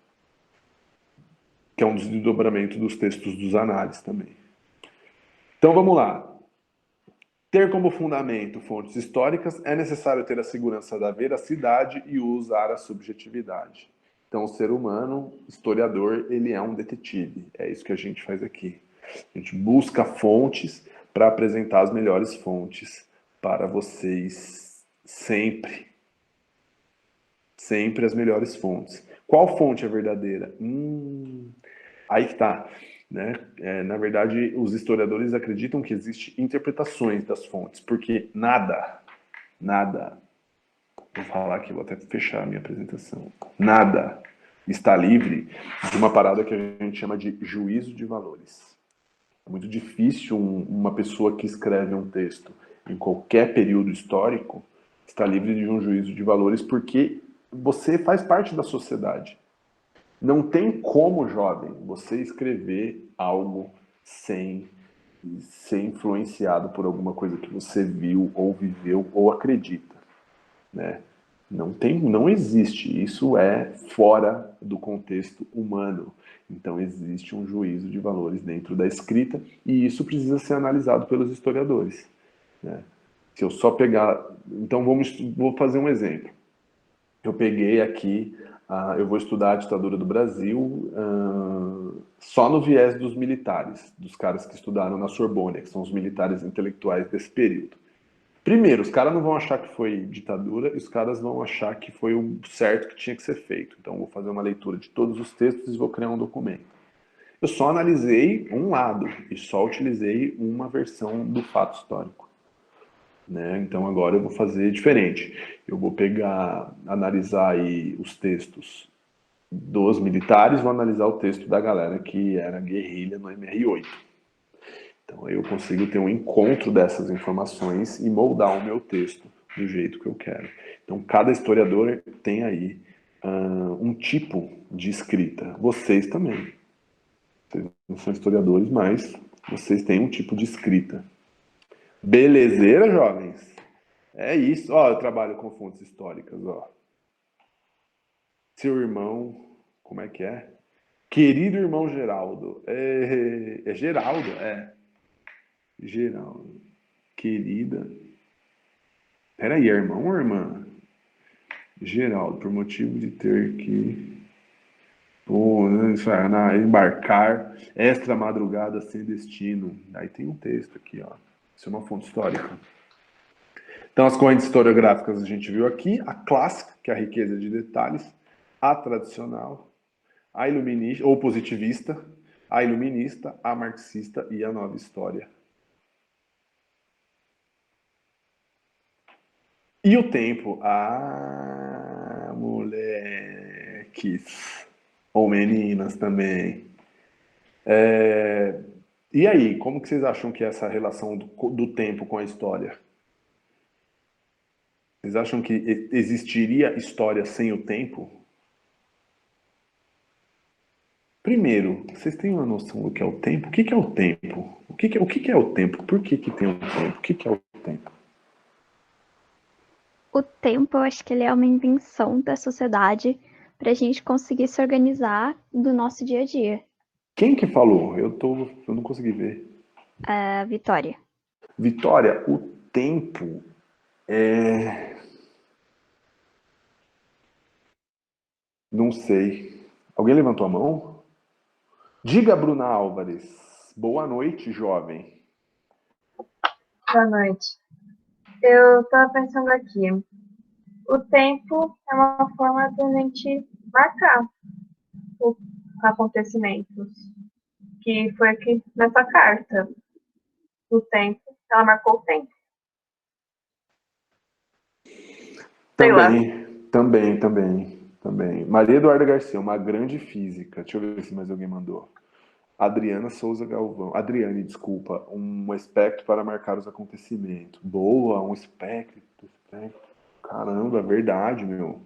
Que é um dos desdobramentos dos textos dos análises também. Então vamos lá. Ter como fundamento fontes históricas é necessário ter a segurança da veracidade e usar a subjetividade. Então, o ser humano, historiador, ele é um detetive. É isso que a gente faz aqui. A gente busca fontes para apresentar as melhores fontes para vocês sempre. Sempre as melhores fontes. Qual fonte é verdadeira? Aí que tá. Né? Na verdade, os historiadores acreditam que existem interpretações das fontes, porque nada, vou falar aqui, vou até fechar a minha apresentação, nada está livre de uma parada que a gente chama de juízo de valores. É muito difícil uma pessoa que escreve um texto em qualquer período histórico estar livre de um juízo de valores, porque você faz parte da sociedade. Não tem como, jovem, você escrever algo sem ser influenciado por alguma coisa que você viu, ou viveu, ou acredita, né? Não existe. Isso é fora do contexto humano. Então existe um juízo de valores dentro da escrita e isso precisa ser analisado pelos historiadores, né? Se eu só pegar... Então vou fazer um exemplo. Eu peguei aqui, eu vou estudar a ditadura do Brasil só no viés dos militares, dos caras que estudaram na Sorbonne, que são os militares intelectuais desse período. Primeiro, os caras não vão achar que foi ditadura, e os caras vão achar que foi o certo que tinha que ser feito. Então, vou fazer uma leitura de todos os textos e vou criar um documento. Eu só analisei um lado e só utilizei uma versão do fato histórico, né? Então agora eu vou fazer diferente. Eu vou analisar aí os textos dos militares, vou analisar o texto da galera que era guerrilha no MR8. Então aí eu consigo ter um encontro dessas informações e moldar o meu texto do jeito que eu quero. Então cada historiador tem aí um tipo de escrita. Vocês também. Vocês não são historiadores, mas vocês têm um tipo de escrita. Belezeira, jovens? É isso. Ó, eu trabalho com fontes históricas, ó. Seu irmão, como é que é? Querido irmão Geraldo. É Geraldo, é. Geraldo. Querida. Peraí, é irmão ou irmã? Geraldo, por motivo de ter que embarcar extra madrugada sem destino. Aí tem um texto aqui, ó. Isso é uma fonte histórica. Então, as correntes historiográficas a gente viu aqui, a clássica, que é a riqueza de detalhes, a tradicional, a iluminista, ou positivista, a iluminista, a marxista e a nova história. E o tempo? Ah, moleques. Ou meninas também. E aí, como que vocês acham que é essa relação do tempo com a história? Vocês acham que existiria história sem o tempo? Primeiro, vocês têm uma noção do que é o tempo? O que é o tempo? O que é o tempo? Por que tem um tempo? O que é o tempo? O tempo, eu acho que ele é uma invenção da sociedade para a gente conseguir se organizar do nosso dia a dia. Quem que falou? Eu não consegui ver. A Vitória. Vitória, o tempo é... Não sei. Alguém levantou a mão? Diga, Bruna Álvares. Boa noite, jovem. Boa noite. Eu estava pensando aqui. O tempo é uma forma de a gente marcar os acontecimentos. Que foi aqui nessa carta. O tempo. Ela marcou o tempo. Sei lá. Também. Maria Eduarda Garcia, uma grande física. Deixa eu ver se mais alguém mandou. Adriana Souza Galvão. Adriane, desculpa. Um espectro para marcar os acontecimentos. Boa, um espectro. Caramba, verdade, meu.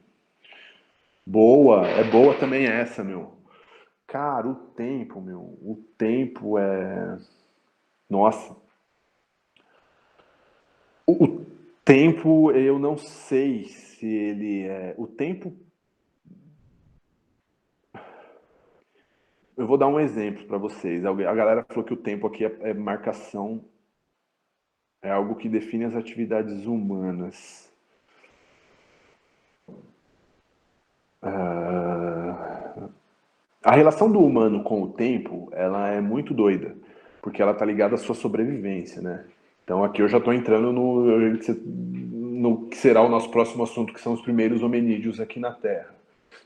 Boa, é boa também essa, meu. Cara, o tempo, meu. O tempo é. Nossa. O tempo, eu não sei se ele é. O tempo. Eu vou dar um exemplo para vocês. A galera falou que o tempo aqui é marcação, é algo que define as atividades humanas. A relação do humano com o tempo, ela é muito doida, porque ela tá ligada à sua sobrevivência, né? Então aqui eu já estou entrando no que será o nosso próximo assunto, que são os primeiros hominídeos aqui na Terra.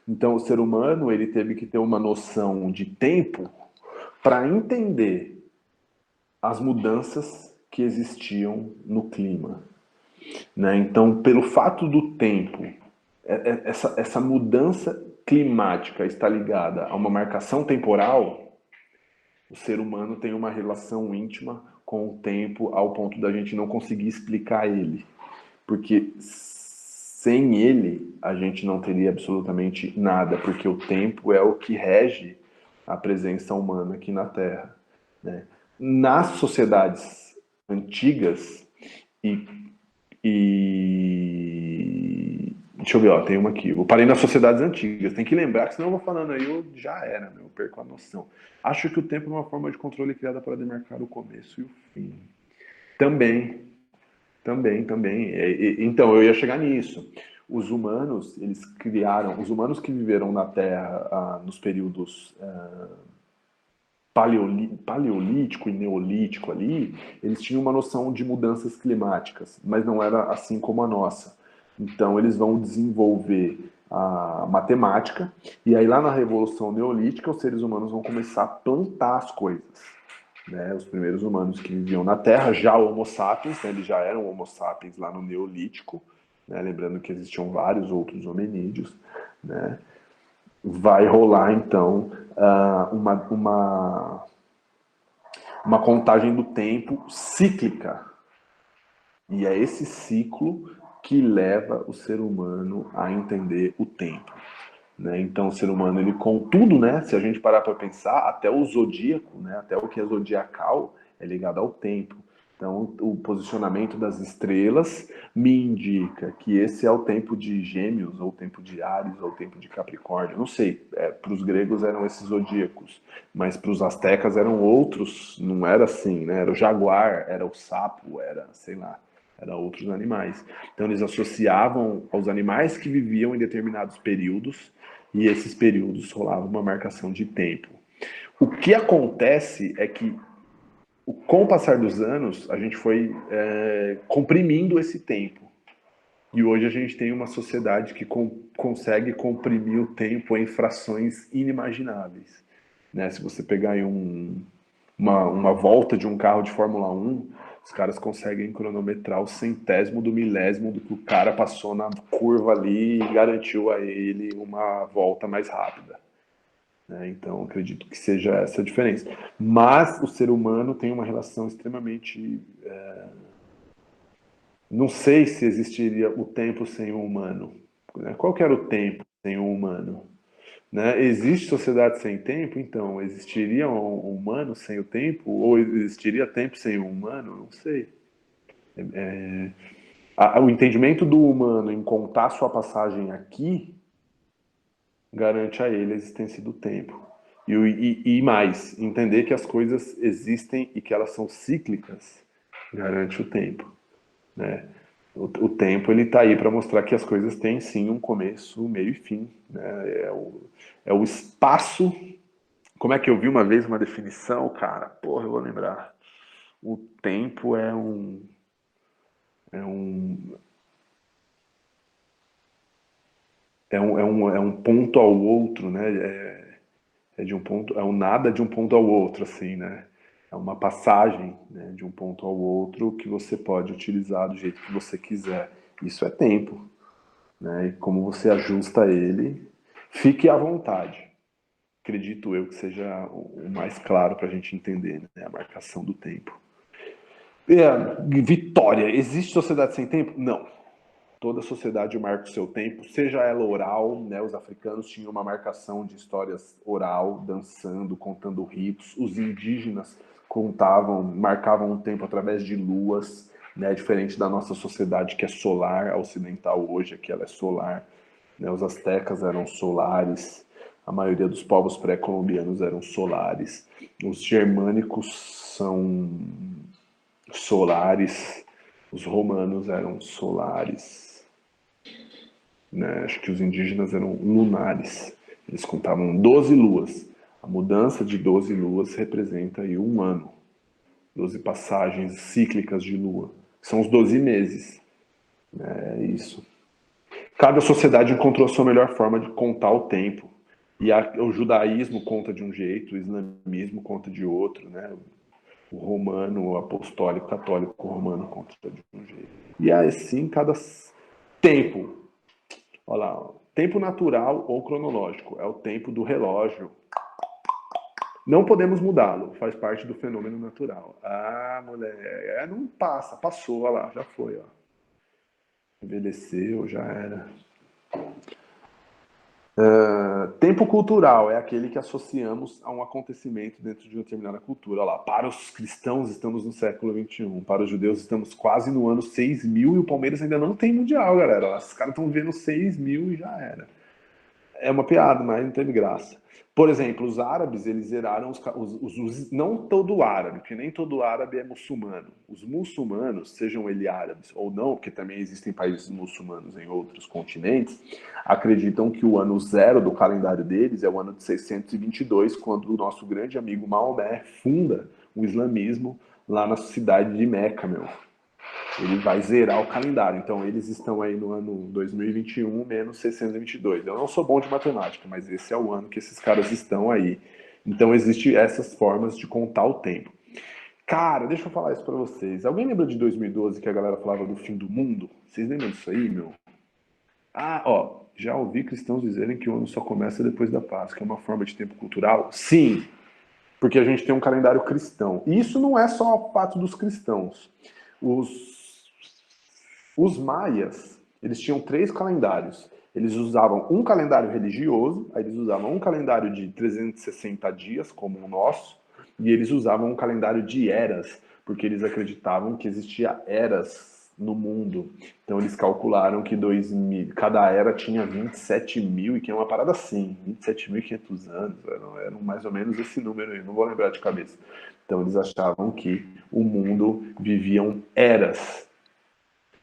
Então o ser humano, ele teve que ter uma noção de tempo para entender as mudanças que existiam no clima, né? Então, pelo fato do tempo, essa mudança climática está ligada a uma marcação temporal, o ser humano tem uma relação íntima com o tempo ao ponto da gente não conseguir explicar ele. Porque sem ele, a gente não teria absolutamente nada, porque o tempo é o que rege a presença humana aqui na Terra, né? Nas sociedades antigas, e, deixa eu ver, ó, tem uma aqui. Eu parei nas sociedades antigas. Tem que lembrar que senão eu vou falando aí, eu já era, meu, eu perco a noção. Acho que o tempo é uma forma de controle criada para demarcar o começo e o fim. Também, também. Então, eu ia chegar nisso. Os humanos, eles criaram, os humanos que viveram na Terra nos períodos paleolítico e neolítico ali, eles tinham uma noção de mudanças climáticas, mas não era assim como a nossa. Então eles vão desenvolver a matemática, e aí lá na Revolução Neolítica os seres humanos vão começar a plantar as coisas. Né? Os primeiros humanos que viviam na Terra, já o Homo sapiens, né? Eles já eram Homo sapiens lá no Neolítico, né? Lembrando que existiam vários outros hominídeos, né? Vai rolar então uma contagem do tempo cíclica. E é esse ciclo que leva o ser humano a entender o tempo. Né? Então, o ser humano, ele contudo, né, se a gente parar para pensar, até o zodíaco, né, até o que é zodiacal, é ligado ao tempo. Então, o posicionamento das estrelas me indica que esse é o tempo de Gêmeos, ou o tempo de Áries, ou o tempo de Capricórnio. Não sei, para os gregos eram esses zodíacos, mas para os astecas eram outros, não era assim, né? Era o jaguar, era o sapo, era, sei lá, era outros animais. Então, eles associavam aos animais que viviam em determinados períodos, e esses períodos rolava uma marcação de tempo. O que acontece é que, com o passar dos anos, a gente foi comprimindo esse tempo. E hoje a gente tem uma sociedade que consegue comprimir o tempo em frações inimagináveis. Né? Se você pegar aí uma volta de um carro de Fórmula 1, os caras conseguem cronometrar o centésimo do milésimo do que o cara passou na curva ali e garantiu a ele uma volta mais rápida. Né? Então, acredito que seja essa a diferença. Mas o ser humano tem uma relação extremamente... Não sei se existiria o tempo sem o humano. Né? Qual que era o tempo sem o humano? Né? Existe sociedade sem tempo? Então, existiria um humano sem o tempo? Ou existiria tempo sem o humano? Não sei. O entendimento do humano em contar sua passagem aqui garante a ele a existência do tempo. E mais, entender que as coisas existem e que elas são cíclicas garante o tempo. Né? O tempo ele está aí para mostrar que as coisas têm sim um começo, meio e fim. Né? É o espaço. Como é que eu vi uma vez uma definição, cara? Porra, eu vou lembrar. O tempo é um, é um ponto ao outro, né? De um ponto, é um nada de um ponto ao outro, assim, né? É uma passagem, né, de um ponto ao outro que você pode utilizar do jeito que você quiser. Isso é tempo, né? E como você ajusta ele, fique à vontade. Acredito eu que seja o mais claro para a gente entender, né? A marcação do tempo. Vitória, existe sociedade sem tempo? Não. toda sociedade marca o seu tempo, seja ela oral, né? Os africanos tinham uma marcação de histórias oral, dançando, contando ritos. Os indígenas marcavam o tempo através de luas, né? Diferente da nossa sociedade que é solar, a ocidental hoje, aqui ela é solar, né? Os astecas eram solares, a maioria dos povos pré-colombianos eram solares. Os germânicos são solares, os romanos eram solares, né? Acho que os indígenas eram lunares. Eles contavam 12 luas. A mudança de 12 luas representa aí um ano. 12 passagens cíclicas de lua. São os 12 meses. É isso. Cada sociedade encontrou a sua melhor forma de contar o tempo. E o judaísmo conta de um jeito, o islamismo conta de outro, né? O romano, o apostólico, católico romano conta de um jeito. E assim, cada tempo. Olha lá, tempo natural ou cronológico. É o tempo do relógio. Não podemos mudá-lo, faz parte do fenômeno natural. Ah, mulher, não passa, passou, olha lá, já foi, ó. Envelheceu, já era. Tempo cultural é aquele que associamos a um acontecimento dentro de uma determinada cultura. Olha lá, para os cristãos estamos no século XXI, para os judeus estamos quase no ano 6000 e o Palmeiras ainda não tem mundial, galera. Olha, esses caras estão vendo 6000 e já era. É uma piada, mas não teve graça. Por exemplo, os árabes, eles zeraram não todo árabe, porque nem todo árabe é muçulmano. Os muçulmanos, sejam eles árabes ou não, porque também existem países muçulmanos em outros continentes, acreditam que o ano zero do calendário deles é o ano de 622, quando o nosso grande amigo Maomé funda o islamismo lá na cidade de Meca, meu. Ele vai zerar o calendário. Então, eles estão aí no ano 2021 menos 622. Eu não sou bom de matemática, mas esse é o ano que esses caras estão aí. Então, existem essas formas de contar o tempo. Cara, deixa eu falar isso pra vocês. Alguém lembra de 2012 que a galera falava do fim do mundo? Vocês lembram disso aí, meu? Ah, ó, já ouvi cristãos dizerem que o ano só começa depois da Páscoa, que é uma forma de tempo cultural? Sim, porque a gente tem um calendário cristão. E isso não é só o fato dos cristãos. Os maias, eles tinham 3 calendários. Eles usavam um calendário religioso, aí eles usavam um calendário de 360 dias, como o nosso, e eles usavam um calendário de eras, porque eles acreditavam que existia eras no mundo. Então eles calcularam que cada era tinha 27 mil, e que é uma parada assim, 27.500 anos, era mais ou menos esse número aí, não vou lembrar de cabeça. Então eles achavam que o mundo viviam eras.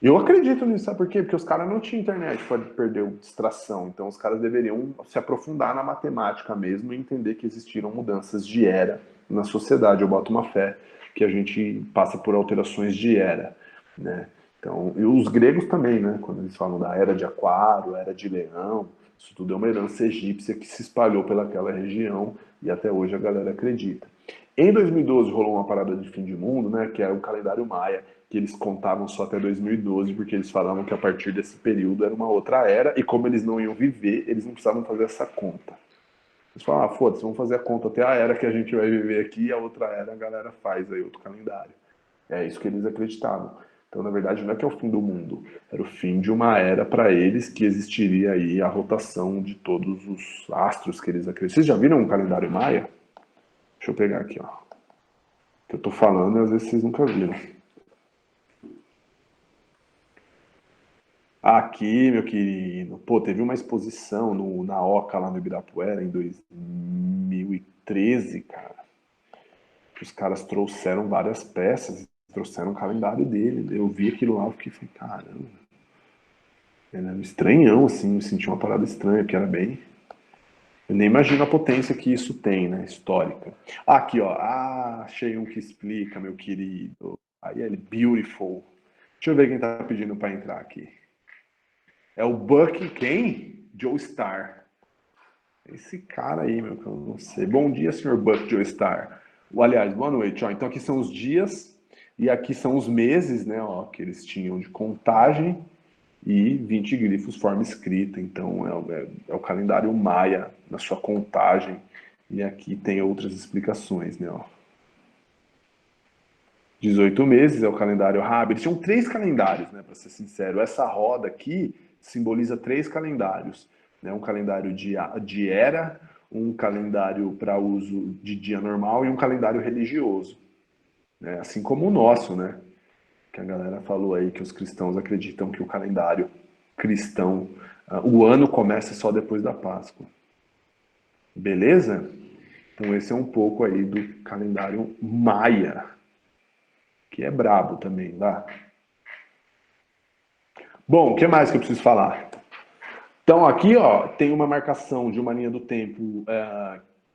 Eu acredito nisso, sabe por quê? Porque os caras não tinham internet para perder a distração. Então os caras deveriam se aprofundar na matemática mesmo e entender que existiram mudanças de era na sociedade. Eu boto uma fé que a gente passa por alterações de era, né? Então, e os gregos também, né? Quando eles falam da era de Aquário, era de Leão, isso tudo é uma herança egípcia que se espalhou pelaquela região e até hoje a galera acredita. Em 2012 rolou uma parada de fim de mundo, né? Que era o calendário maia, que eles contavam só até 2012, porque eles falavam que a partir desse período era uma outra era, e como eles não iam viver, eles não precisavam fazer essa conta. Eles falavam, foda-se, vamos fazer a conta até a era que a gente vai viver aqui, e a outra era a galera faz aí outro calendário. É isso que eles acreditavam. Então, na verdade, não é que é o fim do mundo, era o fim de uma era para eles, que existiria aí a rotação de todos os astros que eles acreditam. Vocês já viram um calendário maia? Deixa eu pegar aqui, ó. O que eu tô falando, às vezes vocês nunca viram. Aqui, meu querido, pô, teve uma exposição na Oca, lá no Ibirapuera, em 2013, cara. Os caras trouxeram várias peças, trouxeram o calendário dele. Eu vi aquilo lá e fiquei, caramba. Era estranhão, assim, me senti uma parada estranha, porque era bem... Eu nem imagino a potência que isso tem, né, histórica. Aqui, ó, achei um que explica, meu querido. Aí ele, beautiful. Deixa eu ver quem tá pedindo pra entrar aqui. É o Buck quem? Joe Star. Esse cara aí, meu, que eu não sei. Bom dia, senhor Buck Joe Star. Aliás, boa noite. Ó. Então aqui são os dias e aqui são os meses, né, ó, que eles tinham de contagem e 20 grifos forma escrita. Então é o calendário maia na sua contagem. E aqui tem outras explicações, né, ó. 18 meses é o calendário Rabi. Eles tinham 3 calendários, né, para ser sincero. Essa roda aqui simboliza 3 calendários, né? Um calendário de era, um calendário para uso de dia normal e um calendário religioso, né? Assim como o nosso, né? Que a galera falou aí que os cristãos acreditam que o calendário cristão, o ano começa só depois da Páscoa. Beleza? Então esse é um pouco aí do calendário maia, que é brabo também, tá? Bom, o que mais que eu preciso falar? Então aqui, ó, tem uma marcação de uma linha do tempo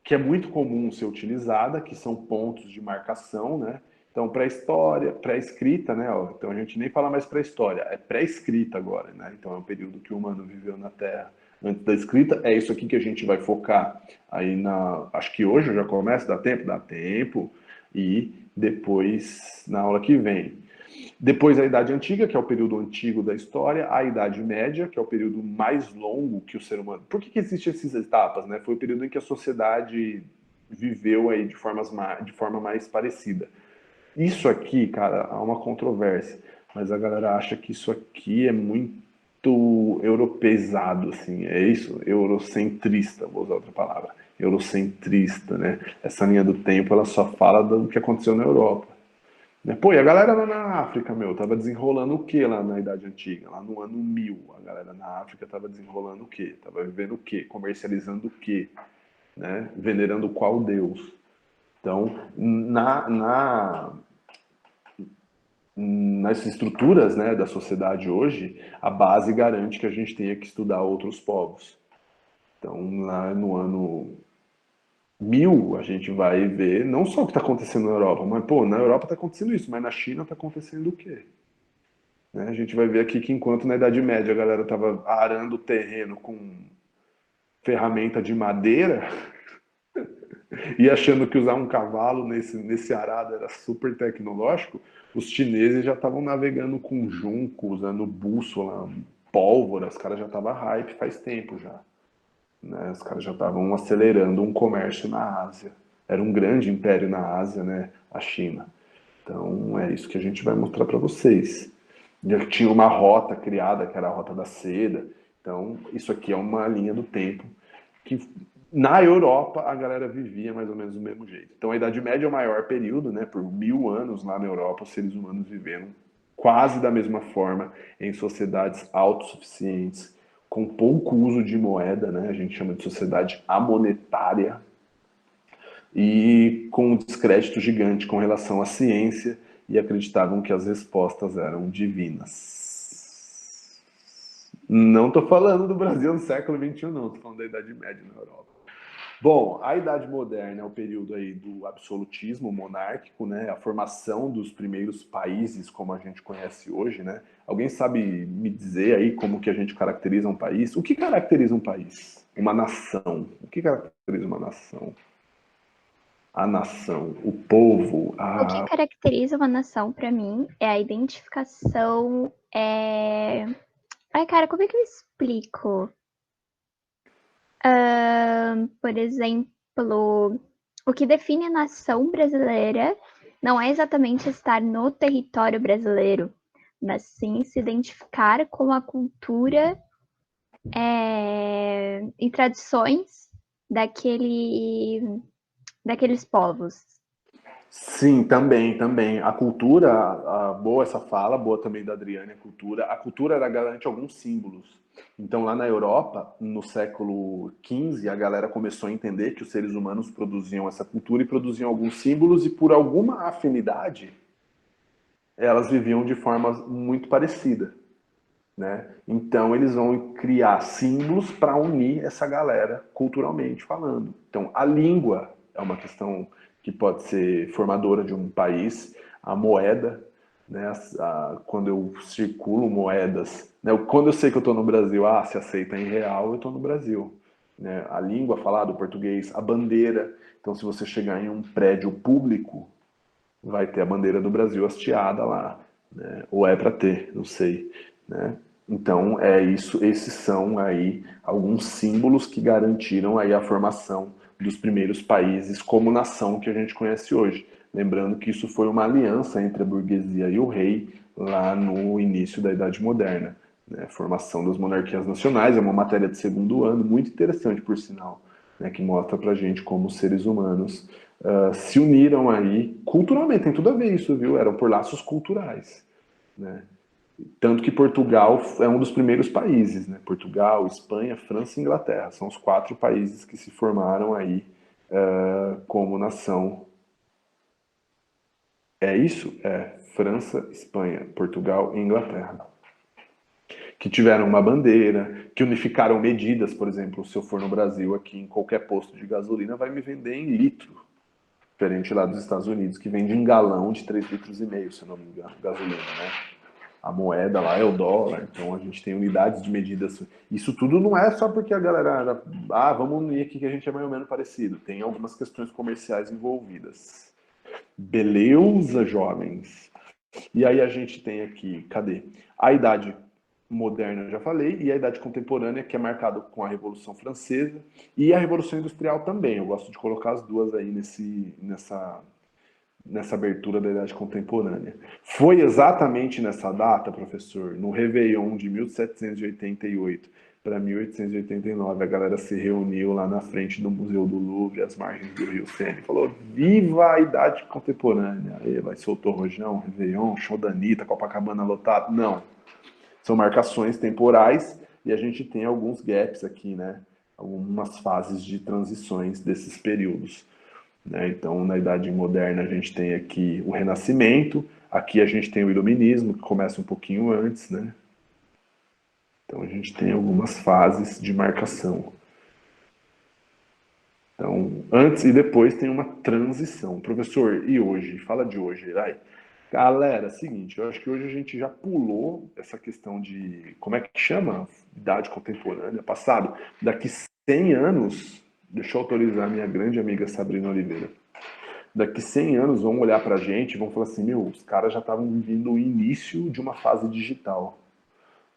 que é muito comum ser utilizada, que são pontos de marcação, né? Então, pré-história, pré-escrita, né? Ó, então a gente nem fala mais pré-história, é pré-escrita agora, né? Então é um período que o humano viveu na Terra antes da escrita. É isso aqui que a gente vai focar aí na. Acho que hoje já começa, dá tempo? Dá tempo. E depois, na aula que vem. Depois a Idade Antiga, que é o período antigo da história, a Idade Média, que é o período mais longo que o ser humano... Por que existem essas etapas, né? Foi o período em que a sociedade viveu aí de forma mais parecida. Isso aqui, cara, há uma controvérsia, mas a galera acha que isso aqui é muito europeizado, assim, é isso? Eurocentrista, vou usar outra palavra. Eurocentrista, né? Essa linha do tempo, ela só fala do que aconteceu na Europa. Pô, e a galera lá na África, meu, tava desenrolando o que lá na Idade Antiga? Lá no ano 1000, a galera na África tava desenrolando o quê? Tava vivendo o quê? Comercializando o quê? Né? Venerando qual deus? Então, nas estruturas, né, da sociedade hoje, a base garante que a gente tenha que estudar outros povos. Então, lá no ano 1000, a gente vai ver não só o que está acontecendo na Europa, mas, pô, na Europa está acontecendo isso, mas na China está acontecendo o quê? Né? A gente vai ver aqui que enquanto na Idade Média a galera estava arando o terreno com ferramenta de madeira e achando que usar um cavalo nesse arado era super tecnológico, os chineses já estavam navegando com junco, usando bússola, pólvora, os caras já estavam hype faz tempo já. Né? Os caras já estavam acelerando um comércio na Ásia. Era um grande império na Ásia, né? A China. Então é isso que a gente vai mostrar para vocês. Já tinha uma rota criada, que era a Rota da Seda. Então, isso aqui é uma linha do tempo que na Europa a galera vivia mais ou menos do mesmo jeito. Então, a Idade Média é o maior período, né? Por 1000 anos lá na Europa, os seres humanos viveram quase da mesma forma em sociedades autossuficientes, com pouco uso de moeda, né? A gente chama de sociedade amonetária, e com um descrédito gigante com relação à ciência, e acreditavam que as respostas eram divinas. Não estou falando do Brasil no século XXI, não, estou falando da Idade Média na Europa. Bom, a Idade Moderna é o período aí do absolutismo monárquico, né? A formação dos primeiros países como a gente conhece hoje, né? Alguém sabe me dizer aí como que a gente caracteriza um país? O que caracteriza um país? Uma nação. O que caracteriza uma nação? A nação, o povo, O que caracteriza uma nação, para mim, é a identificação. Ai, cara, como é que eu explico? Por exemplo, o que define a nação brasileira não é exatamente estar no território brasileiro, mas sim se identificar com a cultura e tradições daqueles povos. Sim, também. A cultura, boa essa fala, boa também da Adriane, a cultura ela garante alguns símbolos. Então lá na Europa, no século XV, a galera começou a entender que os seres humanos produziam essa cultura e produziam alguns símbolos e por alguma afinidade, elas viviam de forma muito parecida. Né? Então eles vão criar símbolos para unir essa galera culturalmente falando. Então a língua é uma questão que pode ser formadora de um país, a moeda, né? Quando eu circulo moedas, né? Quando eu sei que eu estou no Brasil, se aceita em real, eu estou no Brasil. Né? A língua falada, o português, a bandeira. Então se você chegar em um prédio público, vai ter a bandeira do Brasil hasteada lá, né? Ou é para ter, não sei, né? Então, esses são aí alguns símbolos que garantiram aí a formação dos primeiros países como nação que a gente conhece hoje. Lembrando que isso foi uma aliança entre a burguesia e o rei lá no início da Idade Moderna. Né? Formação das monarquias nacionais é uma matéria de segundo ano, muito interessante, por sinal, né? Que mostra pra gente como os seres humanos se uniram aí culturalmente. Tem tudo a ver isso, viu? Eram por laços culturais, né? Tanto que Portugal é um dos primeiros países, né? Portugal, Espanha, França e Inglaterra. São os 4 países que se formaram aí como nação. É isso? É França, Espanha, Portugal e Inglaterra. Que tiveram uma bandeira, que unificaram medidas, por exemplo, se eu for no Brasil aqui, em qualquer posto de gasolina, vai me vender em litro. Diferente lá dos Estados Unidos, que vende em galão de 3,5 litros, se eu não me engano, gasolina, né? A moeda lá é o dólar, então a gente tem unidades de medidas. Isso tudo não é só porque a galera, vamos unir aqui que a gente é mais ou menos parecido. Tem algumas questões comerciais envolvidas. Beleza, jovens? E aí a gente tem aqui, cadê? A idade moderna, eu já falei, e a idade contemporânea, que é marcada com a Revolução Francesa e a Revolução Industrial também. Eu gosto de colocar as duas aí nessa abertura da Idade Contemporânea. Foi exatamente nessa data, professor, no Réveillon de 1788 para 1889, a galera se reuniu lá na frente do Museu do Louvre, às margens do Rio Sena, e falou: viva a Idade Contemporânea! Aí vai, soltou Rojão, Réveillon, show da Anitta, Copacabana lotado. Não. São marcações temporais e a gente tem alguns gaps aqui, né? Algumas fases de transições desses períodos. Né? Então, na Idade Moderna, a gente tem aqui o Renascimento, aqui a gente tem o Iluminismo, que começa um pouquinho antes, né? Então, a gente tem algumas fases de marcação. Então, antes e depois tem uma transição. Professor, e hoje? Fala de hoje, vai. Galera, seguinte, eu acho que hoje a gente já pulou essa questão de, como é que chama? Idade contemporânea, passado. Daqui 100 anos, deixa eu autorizar minha grande amiga Sabrina Oliveira. Daqui 100 anos vão olhar pra gente e vão falar assim, os caras já estavam vivendo o início de uma fase digital,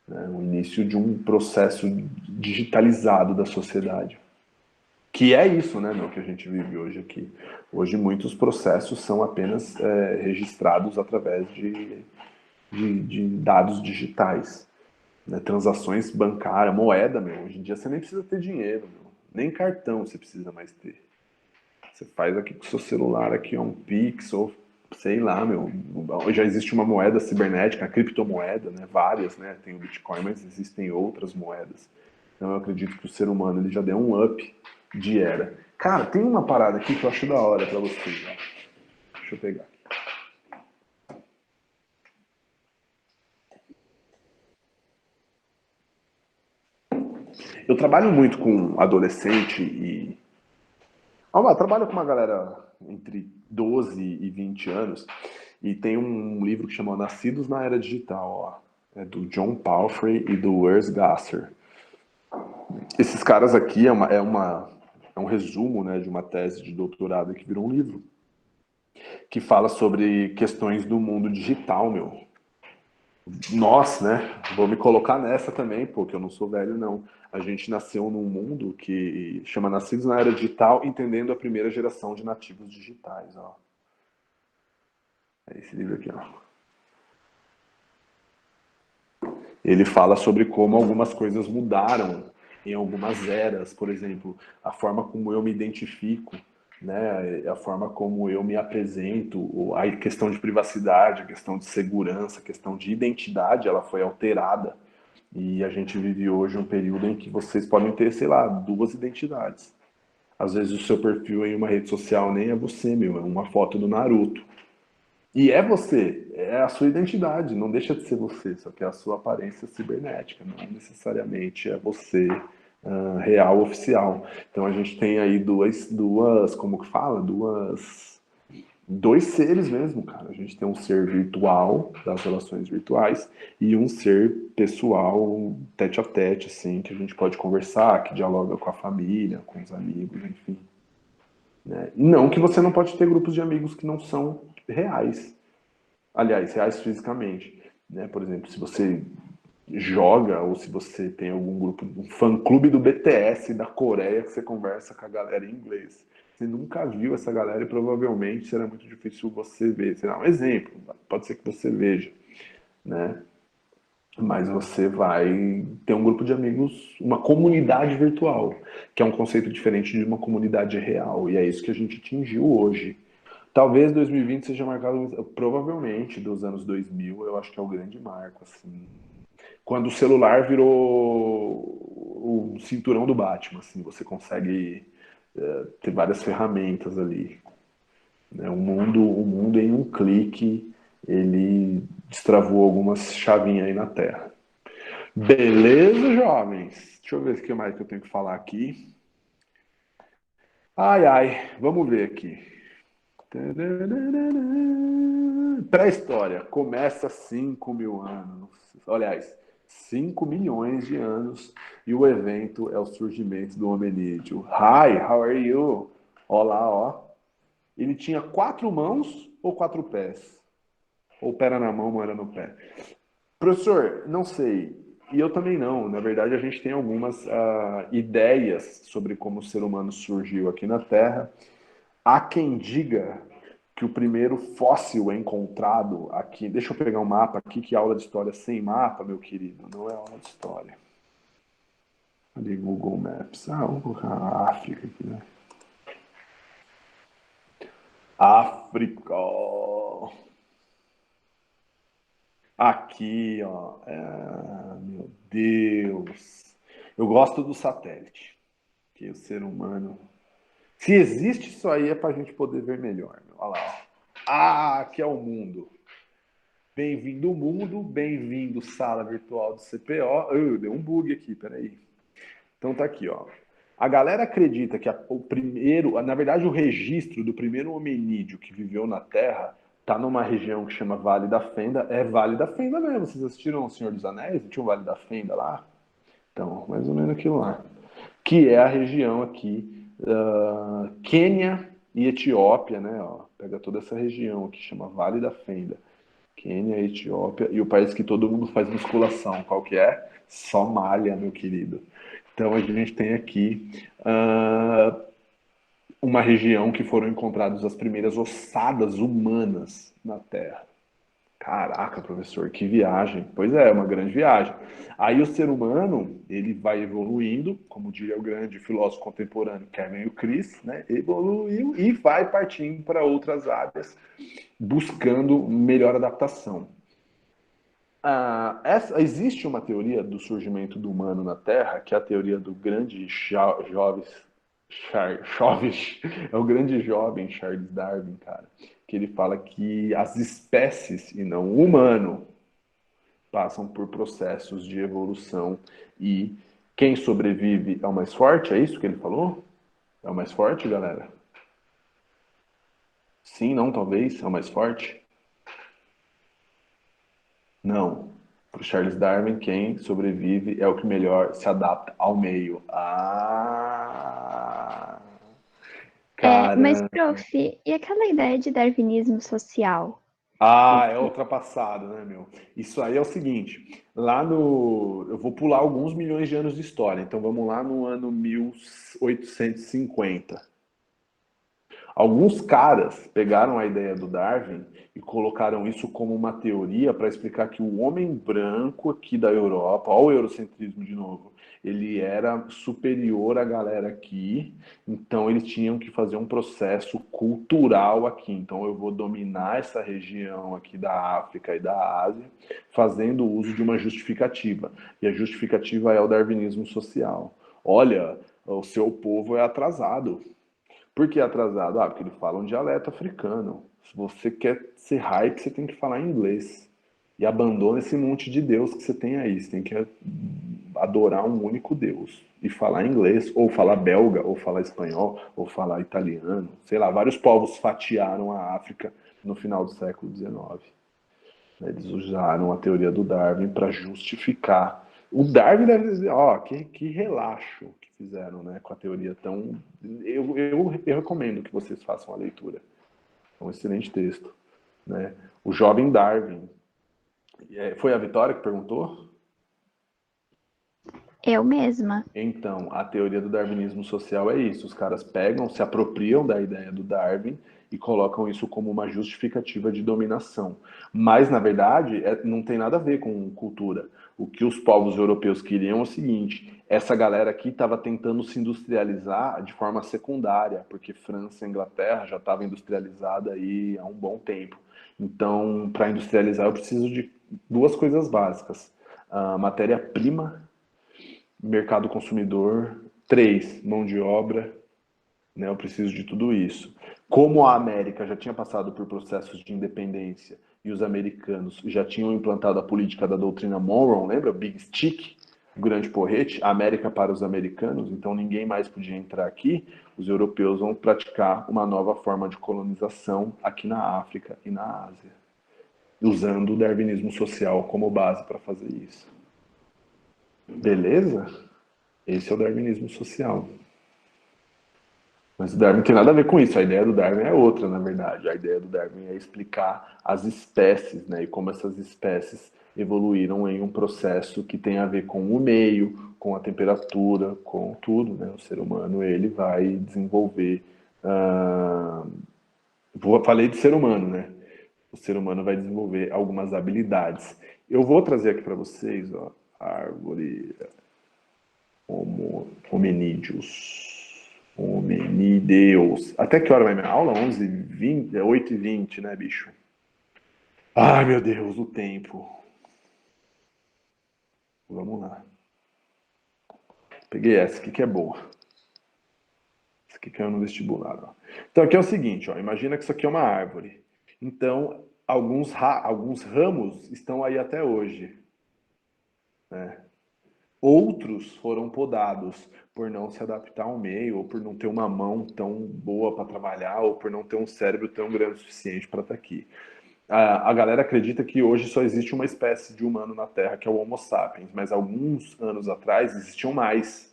né? O início de um processo digitalizado da sociedade. Que é isso, né, que a gente vive hoje aqui. Hoje muitos processos são apenas registrados através de dados digitais. Né? Transações bancárias, moeda, hoje em dia você nem precisa ter dinheiro, nem cartão você precisa mais ter. Você faz aqui com o seu celular, aqui um Pix, ou sei lá, já existe uma moeda cibernética, a criptomoeda, né? Várias, né? Tem o Bitcoin, mas existem outras moedas. Então eu acredito que o ser humano ele já deu um up de era. Cara, tem uma parada aqui que eu acho da hora pra vocês. Ó. Deixa eu pegar. Eu trabalho muito com adolescente e eu trabalho com uma galera entre 12 e 20 anos e tem um livro que chama Nascidos na Era Digital, ó. É do John Palfrey e do Urs Gasser. Esses caras aqui é um resumo, né, de uma tese de doutorado que virou um livro que fala sobre questões do mundo digital, Nós, né, vou me colocar nessa também, porque eu não sou velho, não. A gente nasceu num mundo que chama Nascidos na Era Digital, entendendo a primeira geração de nativos digitais, ó. É esse livro aqui, ó. Ele fala sobre como algumas coisas mudaram em algumas eras, por exemplo, a forma como eu me identifico, né, a forma como eu me apresento, a questão de privacidade, a questão de segurança, a questão de identidade, ela foi alterada. E a gente vive hoje um período em que vocês podem ter, sei lá, 2 identidades. Às vezes o seu perfil em uma rede social nem é você, é uma foto do Naruto. E é você, é a sua identidade, não deixa de ser você, só que é a sua aparência cibernética, não necessariamente é você real, oficial. Então a gente tem aí duas, como que fala? Dois seres mesmo, cara. A gente tem um ser virtual, das relações virtuais, e um ser pessoal, tete a tete, assim, que a gente pode conversar, que dialoga com a família, com os amigos, enfim. Né? Não que você não pode ter grupos de amigos que não são reais. Aliás, reais fisicamente. Né? Por exemplo, se você joga, ou se você tem algum grupo, um fã-clube do BTS da Coreia que você conversa com a galera em inglês. Você nunca viu essa galera e provavelmente será muito difícil você ver. Será um exemplo, pode ser que você veja, né? Mas você vai ter um grupo de amigos, uma comunidade virtual, que é um conceito diferente de uma comunidade real. E é isso que a gente atingiu hoje. Talvez 2020 seja marcado, provavelmente, dos anos 2000, eu acho que é o grande marco, assim. Quando o celular virou o cinturão do Batman, assim, você consegue ter várias ferramentas ali, né? O mundo em um clique, ele destravou algumas chavinhas aí na Terra. Beleza, jovens? Deixa eu ver o que mais que eu tenho que falar aqui. Ai, ai, vamos ver aqui. Pré-história. Começa 5 mil anos. Aliás, 5 milhões de anos. E o evento é o surgimento do hominídeo. Hi, how are you? Olá, ó. Ele tinha 4 mãos ou 4 pés? Ou pera na mão, mora no pé? Professor, não sei. E eu também não. Na verdade, a gente tem algumas ideias sobre como o ser humano surgiu aqui na Terra. Há quem diga que o primeiro fóssil encontrado aqui. Deixa eu pegar um mapa aqui, que aula de história sem mapa, meu querido. Não é aula de história. Ali, Google Maps. A África aqui, né? África. Aqui, ó. Meu Deus. Eu gosto do satélite. Que o ser humano. Se existe isso aí, é pra gente poder ver melhor. Meu. Olha lá. Ó. Aqui é o mundo. Bem-vindo mundo, bem-vindo sala virtual do CPO. Deu um bug aqui, peraí. Então tá aqui, ó. A galera acredita que o primeiro, na verdade o registro do primeiro hominídeo que viveu na Terra tá numa região que chama Vale da Fenda. É Vale da Fenda mesmo. Vocês assistiram O Senhor dos Anéis? Tinha o Vale da Fenda lá? Então, mais ou menos aquilo lá. Que é a região aqui, Quênia e Etiópia, né? Ó, pega toda essa região aqui, chama Vale da Fenda. Quênia, Etiópia e o país que todo mundo faz musculação. Qual que é? Somália, meu querido. Então a gente tem aqui uma região que foram encontradas as primeiras ossadas humanas na Terra. Caraca, professor, que viagem. Pois é, uma grande viagem. Aí o ser humano, ele vai evoluindo, como diria o grande filósofo contemporâneo Kevin Chris, né? Evoluiu e vai partindo para outras áreas, buscando melhor adaptação. Existe uma teoria do surgimento do humano na Terra, que é a teoria do grande é o grande jovem Charles Darwin, cara, que ele fala que as espécies, e não o humano, passam por processos de evolução e quem sobrevive é o mais forte, é isso que ele falou? É o mais forte, galera? Sim, não, talvez, é o mais forte? Não. Para o Charles Darwin, quem sobrevive é o que melhor se adapta ao meio. Mas, Caramba. prof, e aquela ideia de darwinismo social? É ultrapassado, né, meu? Isso aí é o seguinte, lá no... Eu vou pular alguns milhões de anos de história, então vamos lá no ano 1850. Alguns caras pegaram a ideia do Darwin e colocaram isso como uma teoria para explicar que o homem branco aqui da Europa, olha o eurocentrismo de novo, ele era superior à galera aqui, então eles tinham que fazer um processo cultural aqui. Então eu vou dominar essa região aqui da África e da Ásia, fazendo uso de uma justificativa. E a justificativa é o darwinismo social. Olha, o seu povo é atrasado. Por que atrasado? Porque ele fala um dialeto africano. Se você quer ser hype, você tem que falar inglês. E abandona esse monte de Deus que você tem aí. Você tem que adorar um único Deus. E falar inglês, ou falar belga, ou falar espanhol, ou falar italiano. Sei lá, vários povos fatiaram a África no final do século XIX. Eles usaram a teoria do Darwin para justificar. O Darwin deve dizer, que relaxo que fizeram, né, com a teoria tão... Eu recomendo que vocês façam a leitura. É um excelente texto. Né? O jovem Darwin. Foi a Vitória que perguntou? Eu mesma. Então, a teoria do darwinismo social é isso. Os caras pegam, se apropriam da ideia do Darwin e colocam isso como uma justificativa de dominação. Mas, na verdade, não tem nada a ver com cultura. O que os povos europeus queriam é o seguinte: essa galera aqui estava tentando se industrializar de forma secundária, porque França e Inglaterra já estavam industrializadas aí há um bom tempo. Então, para industrializar, eu preciso de duas coisas básicas: matéria-prima, mercado consumidor, 3, mão de obra, né? Eu preciso de tudo isso. Como a América já tinha passado por processos de independência e os americanos já tinham implantado a política da doutrina Monroe, lembra? Big Stick, o grande porrete, América para os americanos, então ninguém mais podia entrar aqui, os europeus vão praticar uma nova forma de colonização aqui na África e na Ásia, usando o darwinismo social como base para fazer isso. Beleza? Esse é o darwinismo social. Mas o Darwin não tem nada a ver com isso. A ideia do Darwin é outra, na verdade. A ideia do Darwin é explicar as espécies, né? E como essas espécies evoluíram em um processo que tem a ver com o meio, com a temperatura, com tudo, né? O ser humano, ele vai desenvolver... Falei de ser humano, né? O ser humano vai desenvolver algumas habilidades. Eu vou trazer aqui para vocês, ó, a árvore hominídeos. Hominideus. Até que hora vai minha aula? 11h20? É 8h20, né, bicho? Ai, meu Deus, o tempo. Vamos lá. Peguei essa aqui que é boa. Essa aqui caiu no vestibular. Ó. Então aqui é o seguinte, ó, imagina que isso aqui é uma árvore. Então, alguns ramos estão aí até hoje. Né? Outros foram podados por não se adaptar ao meio, ou por não ter uma mão tão boa para trabalhar, ou por não ter um cérebro tão grande o suficiente para estar aqui. A galera acredita que hoje só existe uma espécie de humano na Terra, que é o Homo sapiens, mas alguns anos atrás existiam mais.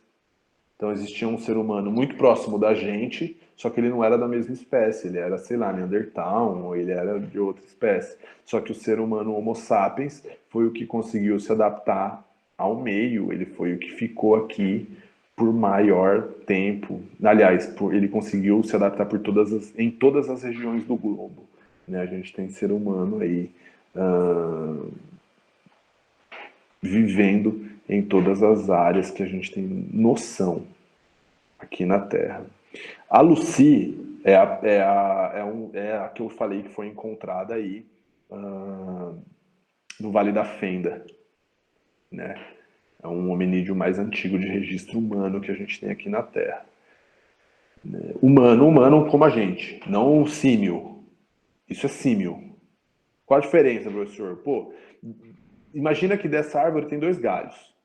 Então existia um ser humano muito próximo da gente, só que ele não era da mesma espécie, ele era, sei lá, Neandertal, ou ele era de outra espécie. Só que o ser humano Homo sapiens foi o que conseguiu se adaptar ao meio, ele foi o que ficou aqui por maior tempo. Aliás, ele conseguiu se adaptar em todas as regiões do globo. Né? A gente tem ser humano aí vivendo em todas as áreas que a gente tem noção aqui na Terra. A Lucy é a que eu falei que foi encontrada aí no Vale da Fenda, né? É um hominídeo mais antigo de registro humano que a gente tem aqui na Terra. Humano como a gente, não um símio. Isso é símio. Qual a diferença, professor? Pô, imagina que dessa árvore tem 2 galhos.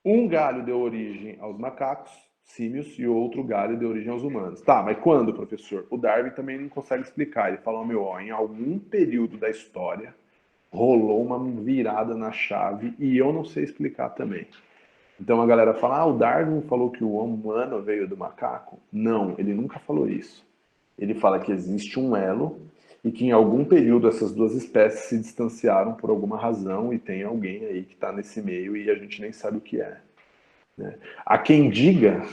Um galho deu origem aos macacos, símios, e outro galho deu origem aos humanos. Tá, mas quando, professor? O Darwin também não consegue explicar. Ele fala, em algum período da história rolou uma virada na chave e eu não sei explicar também. Então a galera fala, o Darwin falou que o humano veio do macaco? Não, ele nunca falou isso. Ele fala que existe um elo e que em algum período essas duas espécies se distanciaram por alguma razão e tem alguém aí que está nesse meio e a gente nem sabe o que é. Né? Há quem diga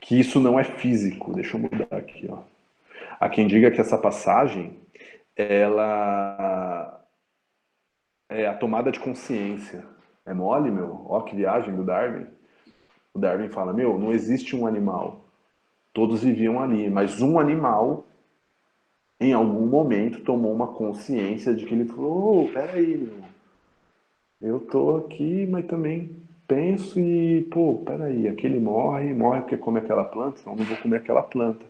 que isso não é físico. Deixa eu mudar aqui. Ó. Há quem diga que essa passagem ela é a tomada de consciência. É mole, meu? Ó que viagem do Darwin. O Darwin fala, não existe um animal. Todos viviam ali, mas um animal em algum momento tomou uma consciência de que ele falou, peraí, eu tô aqui, mas também penso e, peraí, aquele morre porque come aquela planta, então eu não vou comer aquela planta.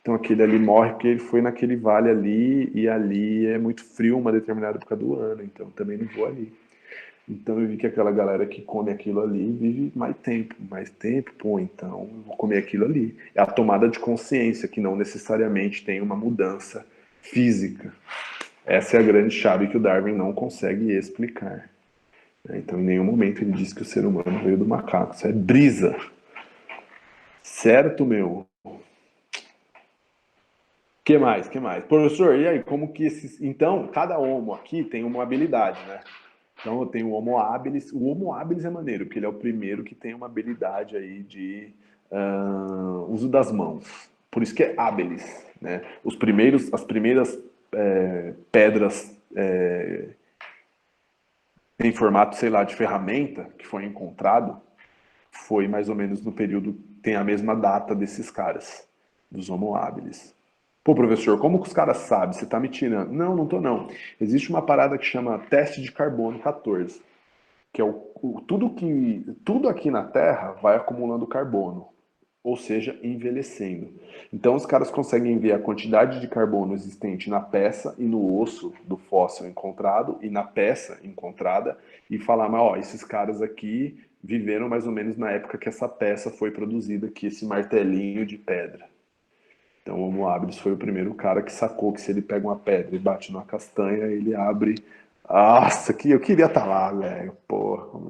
Então aquele ali morre porque ele foi naquele vale ali, e ali é muito frio uma determinada época do ano, então também não vou ali. Então eu vi que aquela galera que come aquilo ali vive mais tempo, então eu vou comer aquilo ali. É a tomada de consciência, que não necessariamente tem uma mudança física. Essa é a grande chave que o Darwin não consegue explicar. Então em nenhum momento ele diz que o ser humano veio do macaco. Isso é brisa. Certo, meu? Que mais? Professor, e aí, como que esses... Então, cada homo aqui tem uma habilidade, né? Então eu tenho o Homo habilis. O Homo habilis é maneiro, porque ele é o primeiro que tem uma habilidade aí de uso das mãos. Por isso que é habilis, né? As primeiras pedras em formato, sei lá, de ferramenta que foi encontrado foi mais ou menos no período, tem a mesma data desses caras, dos Homo habilis. Pô, professor, como que os caras sabem? Você tá me tirando? Não, não tô não. Existe uma parada que chama teste de carbono 14, que é tudo aqui na Terra vai acumulando carbono, ou seja, envelhecendo. Então os caras conseguem ver a quantidade de carbono existente na peça e no osso do fóssil encontrado e na peça encontrada e falar, mas ó, esses caras aqui viveram mais ou menos na época que essa peça foi produzida aqui, esse martelinho de pedra. Então o Homo habilis foi o primeiro cara que sacou que se ele pega uma pedra e bate numa castanha, ele abre. Nossa, que eu queria estar lá, velho. Porra,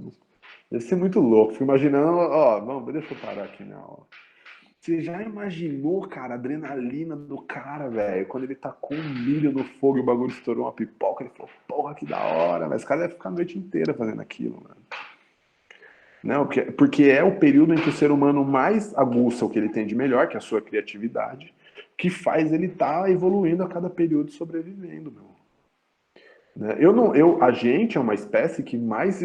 deve ser muito louco. Fico imaginando, ó, vamos, deixa eu parar aqui, né? Ó. Você já imaginou, cara, a adrenalina do cara, velho? Quando ele tacou um milho no fogo e o bagulho estourou uma pipoca, ele falou, porra, que da hora, mas esse cara deve ficar a noite inteira fazendo aquilo, mano. Não, porque é o período em que o ser humano mais aguça o que ele tem de melhor, que é a sua criatividade, que faz ele estar evoluindo a cada período sobrevivendo, meu. Né? A gente é uma espécie que mais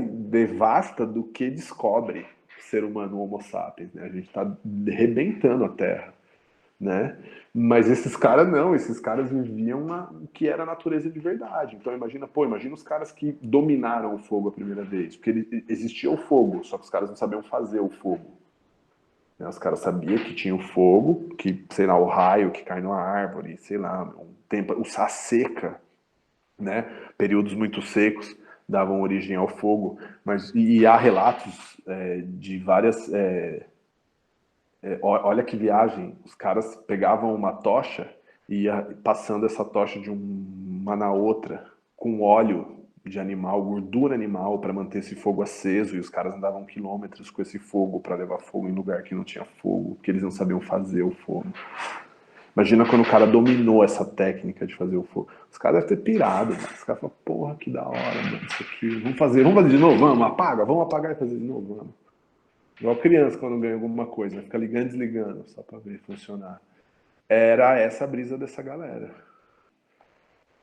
devasta do que descobre ser humano Homo sapiens. Né? A gente está arrebentando a Terra. Né? Mas esses caras não, esses caras viviam o que era a natureza de verdade. Então imagina os caras que dominaram o fogo a primeira vez, porque existia o fogo, só que os caras não sabiam fazer o fogo. Né? Os caras sabiam que tinha o fogo, que, sei lá, o raio que cai numa árvore, sei lá, a seca, né? Períodos muito secos davam origem ao fogo, e há relatos de várias olha que viagem, os caras pegavam uma tocha e ia passando essa tocha de uma na outra com óleo de animal, gordura animal para manter esse fogo aceso, e os caras andavam quilômetros com esse fogo para levar fogo em lugar que não tinha fogo, porque eles não sabiam fazer o fogo. Imagina quando o cara dominou essa técnica de fazer o fogo. Os caras devem ter pirado, mano. Os caras falam, porra, que da hora, mano, isso aqui. Vamos fazer de novo, vamos apagar e fazer de novo, vamos. Igual criança quando ganha alguma coisa, fica ligando e desligando, só pra ver funcionar. Era essa a brisa dessa galera.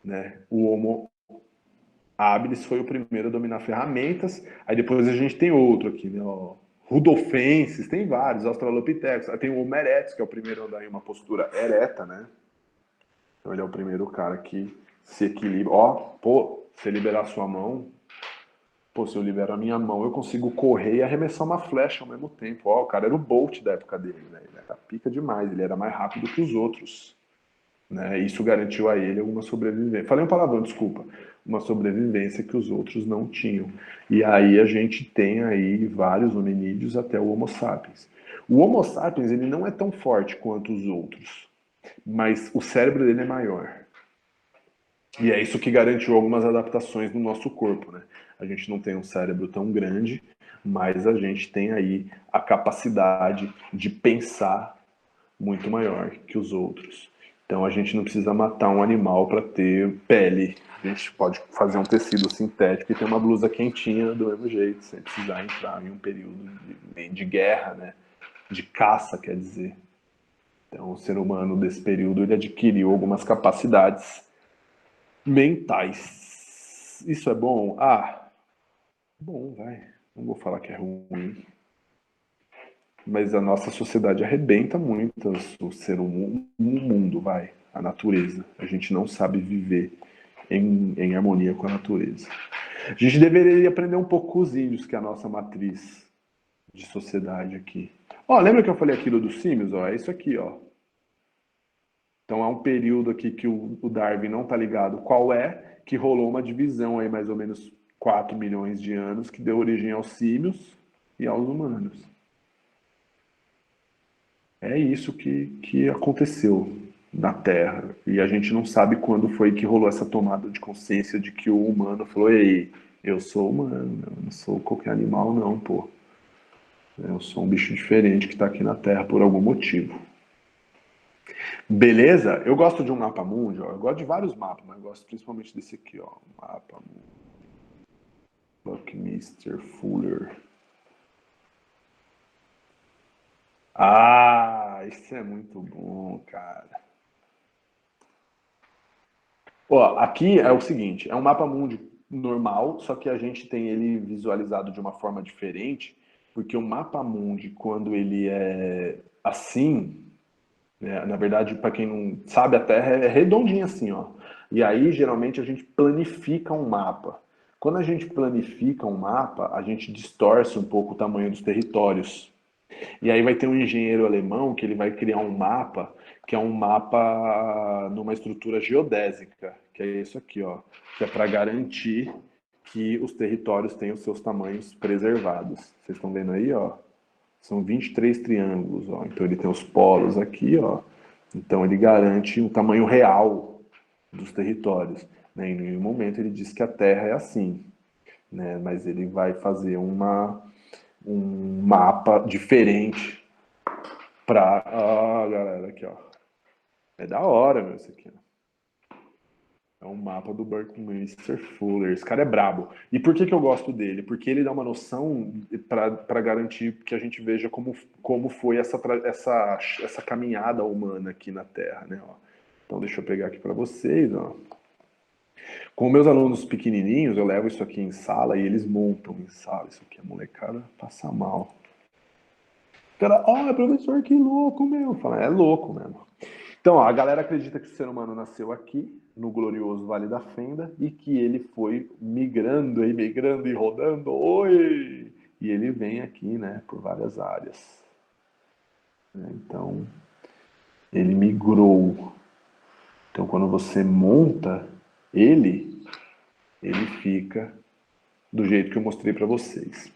Né? O Homo habilis foi o primeiro a dominar ferramentas, aí depois a gente tem outro aqui, né? O Rudolfensis, tem vários, Australopithecus, aí tem o Homo erectus, que é o primeiro a andar em uma postura ereta, né? Então ele é o primeiro cara que se equilibra. Ó, pô, se liberar sua mão, pô, se eu libero a minha mão, eu consigo correr e arremessar uma flecha ao mesmo tempo. Ó, o cara era o Bolt da época dele, né? Ele era pica demais, ele era mais rápido que os outros. Né? Isso garantiu a ele alguma sobrevivência. Falei um palavrão, desculpa. Uma sobrevivência que os outros não tinham. E aí a gente tem aí vários hominídeos até o Homo sapiens. O Homo sapiens ele não é tão forte quanto os outros, mas o cérebro dele é maior. E é isso que garantiu algumas adaptações no nosso corpo, né? A gente não tem um cérebro tão grande, mas a gente tem aí a capacidade de pensar muito maior que os outros. Então a gente não precisa matar um animal para ter pele. A gente pode fazer um tecido sintético e ter uma blusa quentinha do mesmo jeito, sem precisar entrar em um período de guerra, né? De caça, quer dizer. Então o ser humano desse período ele adquiriu algumas capacidades mentais. Isso é bom? Ah, bom, vai. Não vou falar que é ruim. Mas a nossa sociedade arrebenta muito o ser humano, o mundo, vai, a natureza. A gente não sabe viver em harmonia com a natureza. A gente deveria aprender um pouco com os índios, que é a nossa matriz de sociedade aqui. Ó, lembra que eu falei aquilo dos símios? Ó, é isso aqui, ó. Então há um período aqui que o Darwin não está ligado qual é, que rolou uma divisão aí mais ou menos 4 milhões de anos, que deu origem aos símios e aos humanos. É isso que aconteceu na Terra. E a gente não sabe quando foi que rolou essa tomada de consciência de que o humano falou, ei, eu sou humano, eu não sou qualquer animal não, pô. Eu sou um bicho diferente que está aqui na Terra por algum motivo. Beleza? Eu gosto de um mapa mundi, ó. Eu gosto de vários mapas, mas eu gosto principalmente desse aqui, ó. Mapa mundi. Buckminster Fuller. Ah, isso é muito bom, cara. Ó, aqui é o seguinte, é um mapa mundi normal, só que a gente tem ele visualizado de uma forma diferente, porque o mapa mundi, quando ele é assim, né, na verdade, para quem não sabe, a Terra é redondinha assim, ó. E aí, geralmente, a gente planifica um mapa. Quando a gente planifica um mapa, a gente distorce um pouco o tamanho dos territórios. E aí vai ter um engenheiro alemão que ele vai criar um mapa, que é um mapa numa estrutura geodésica, que é isso aqui, ó, que é para garantir que os territórios tenham seus tamanhos preservados. Vocês estão vendo aí, ó? São 23 triângulos, ó. Então ele tem os polos aqui, ó. Então ele garante o tamanho real dos territórios, né? Em nenhum momento ele diz que a Terra é assim, né? Mas ele vai fazer um mapa diferente para a galera aqui, ó. É da hora, meu, isso aqui, ó. É um mapa do Buckminster Fuller. Esse cara é brabo. E por que eu gosto dele? Porque ele dá uma noção para garantir que a gente veja como foi essa caminhada humana aqui na Terra, né? Ó. Então deixa eu pegar aqui para vocês, ó. Com meus alunos pequenininhos, eu levo isso aqui em sala e eles montam em sala. Isso aqui a molecada passa mal. O cara, professor, que louco, meu. Fala, é louco mesmo. Então, ó, a galera acredita que o ser humano nasceu aqui, no glorioso Vale da Fenda, e que ele foi migrando e rodando, oi! E ele vem aqui, né, por várias áreas. Então, ele migrou. Então, quando você monta ele fica do jeito que eu mostrei para vocês.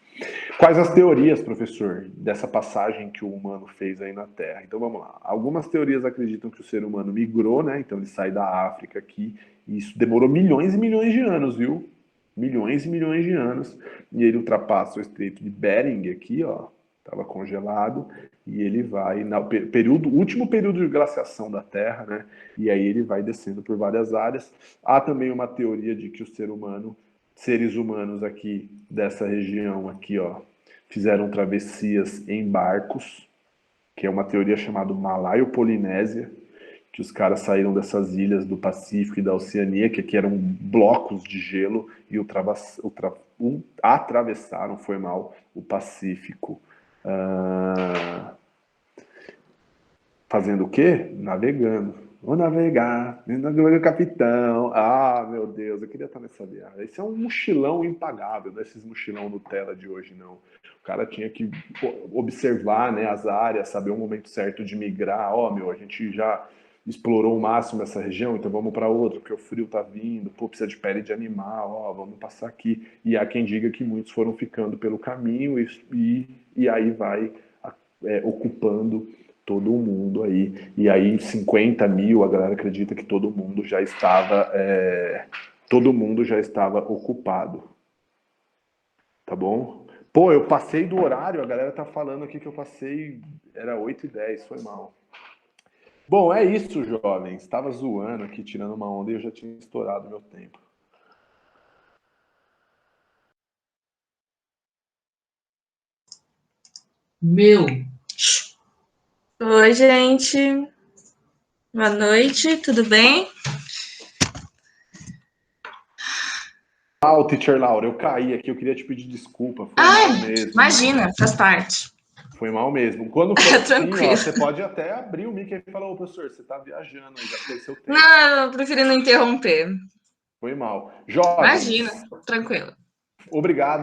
Quais as teorias, professor, dessa passagem que o humano fez aí na Terra? Então vamos lá. Algumas teorias acreditam que o ser humano migrou, né? Então ele sai da África aqui, e isso demorou milhões e milhões de anos, viu? Milhões e milhões de anos. E ele ultrapassa o Estreito de Bering aqui, ó. Estava congelado, e ele vai no último período de glaciação da Terra, né? E aí ele vai descendo por várias áreas. Há também uma teoria de que o seres humanos aqui dessa região aqui, ó, fizeram travessias em barcos, que é uma teoria chamada Malaio-Polinésia, que os caras saíram dessas ilhas do Pacífico e da Oceania, que aqui eram blocos de gelo, e atravessaram, foi mal, o Pacífico. Fazendo o quê? Navegando. Vou navegar, capitão. Ah, meu Deus, eu queria estar nessa viagem. Esse é um mochilão impagável, não é esses mochilão Nutella de hoje, não. O cara tinha que observar, né, as áreas, saber o momento certo de migrar. Ó, meu, a gente já explorou o máximo essa região, então vamos para outra, porque o frio tá vindo, pô, precisa de pele de animal, ó, vamos passar aqui. E há quem diga que muitos foram ficando pelo caminho e aí vai ocupando todo mundo aí. E aí 50 mil, a galera acredita que todo mundo já estava ocupado. Tá bom? Pô, eu passei do horário, a galera tá falando aqui que eu passei, era 8h10, foi mal. Bom, é isso, jovens. Estava zoando aqui, tirando uma onda e eu já tinha estourado meu tempo. Meu. Oi, gente. Boa noite, tudo bem? Teacher Laura, eu caí aqui, eu queria te pedir desculpa. Foi mal mesmo. Imagina, faz parte. Foi mal mesmo. Quando for assim, Tranquilo. ó, você pode até abrir o mic e falar, ô professor, você tá viajando aí, já foi seu tempo. Não, eu preferi não interromper. Foi mal. Jovens. Imagina, tranquilo. Obrigado.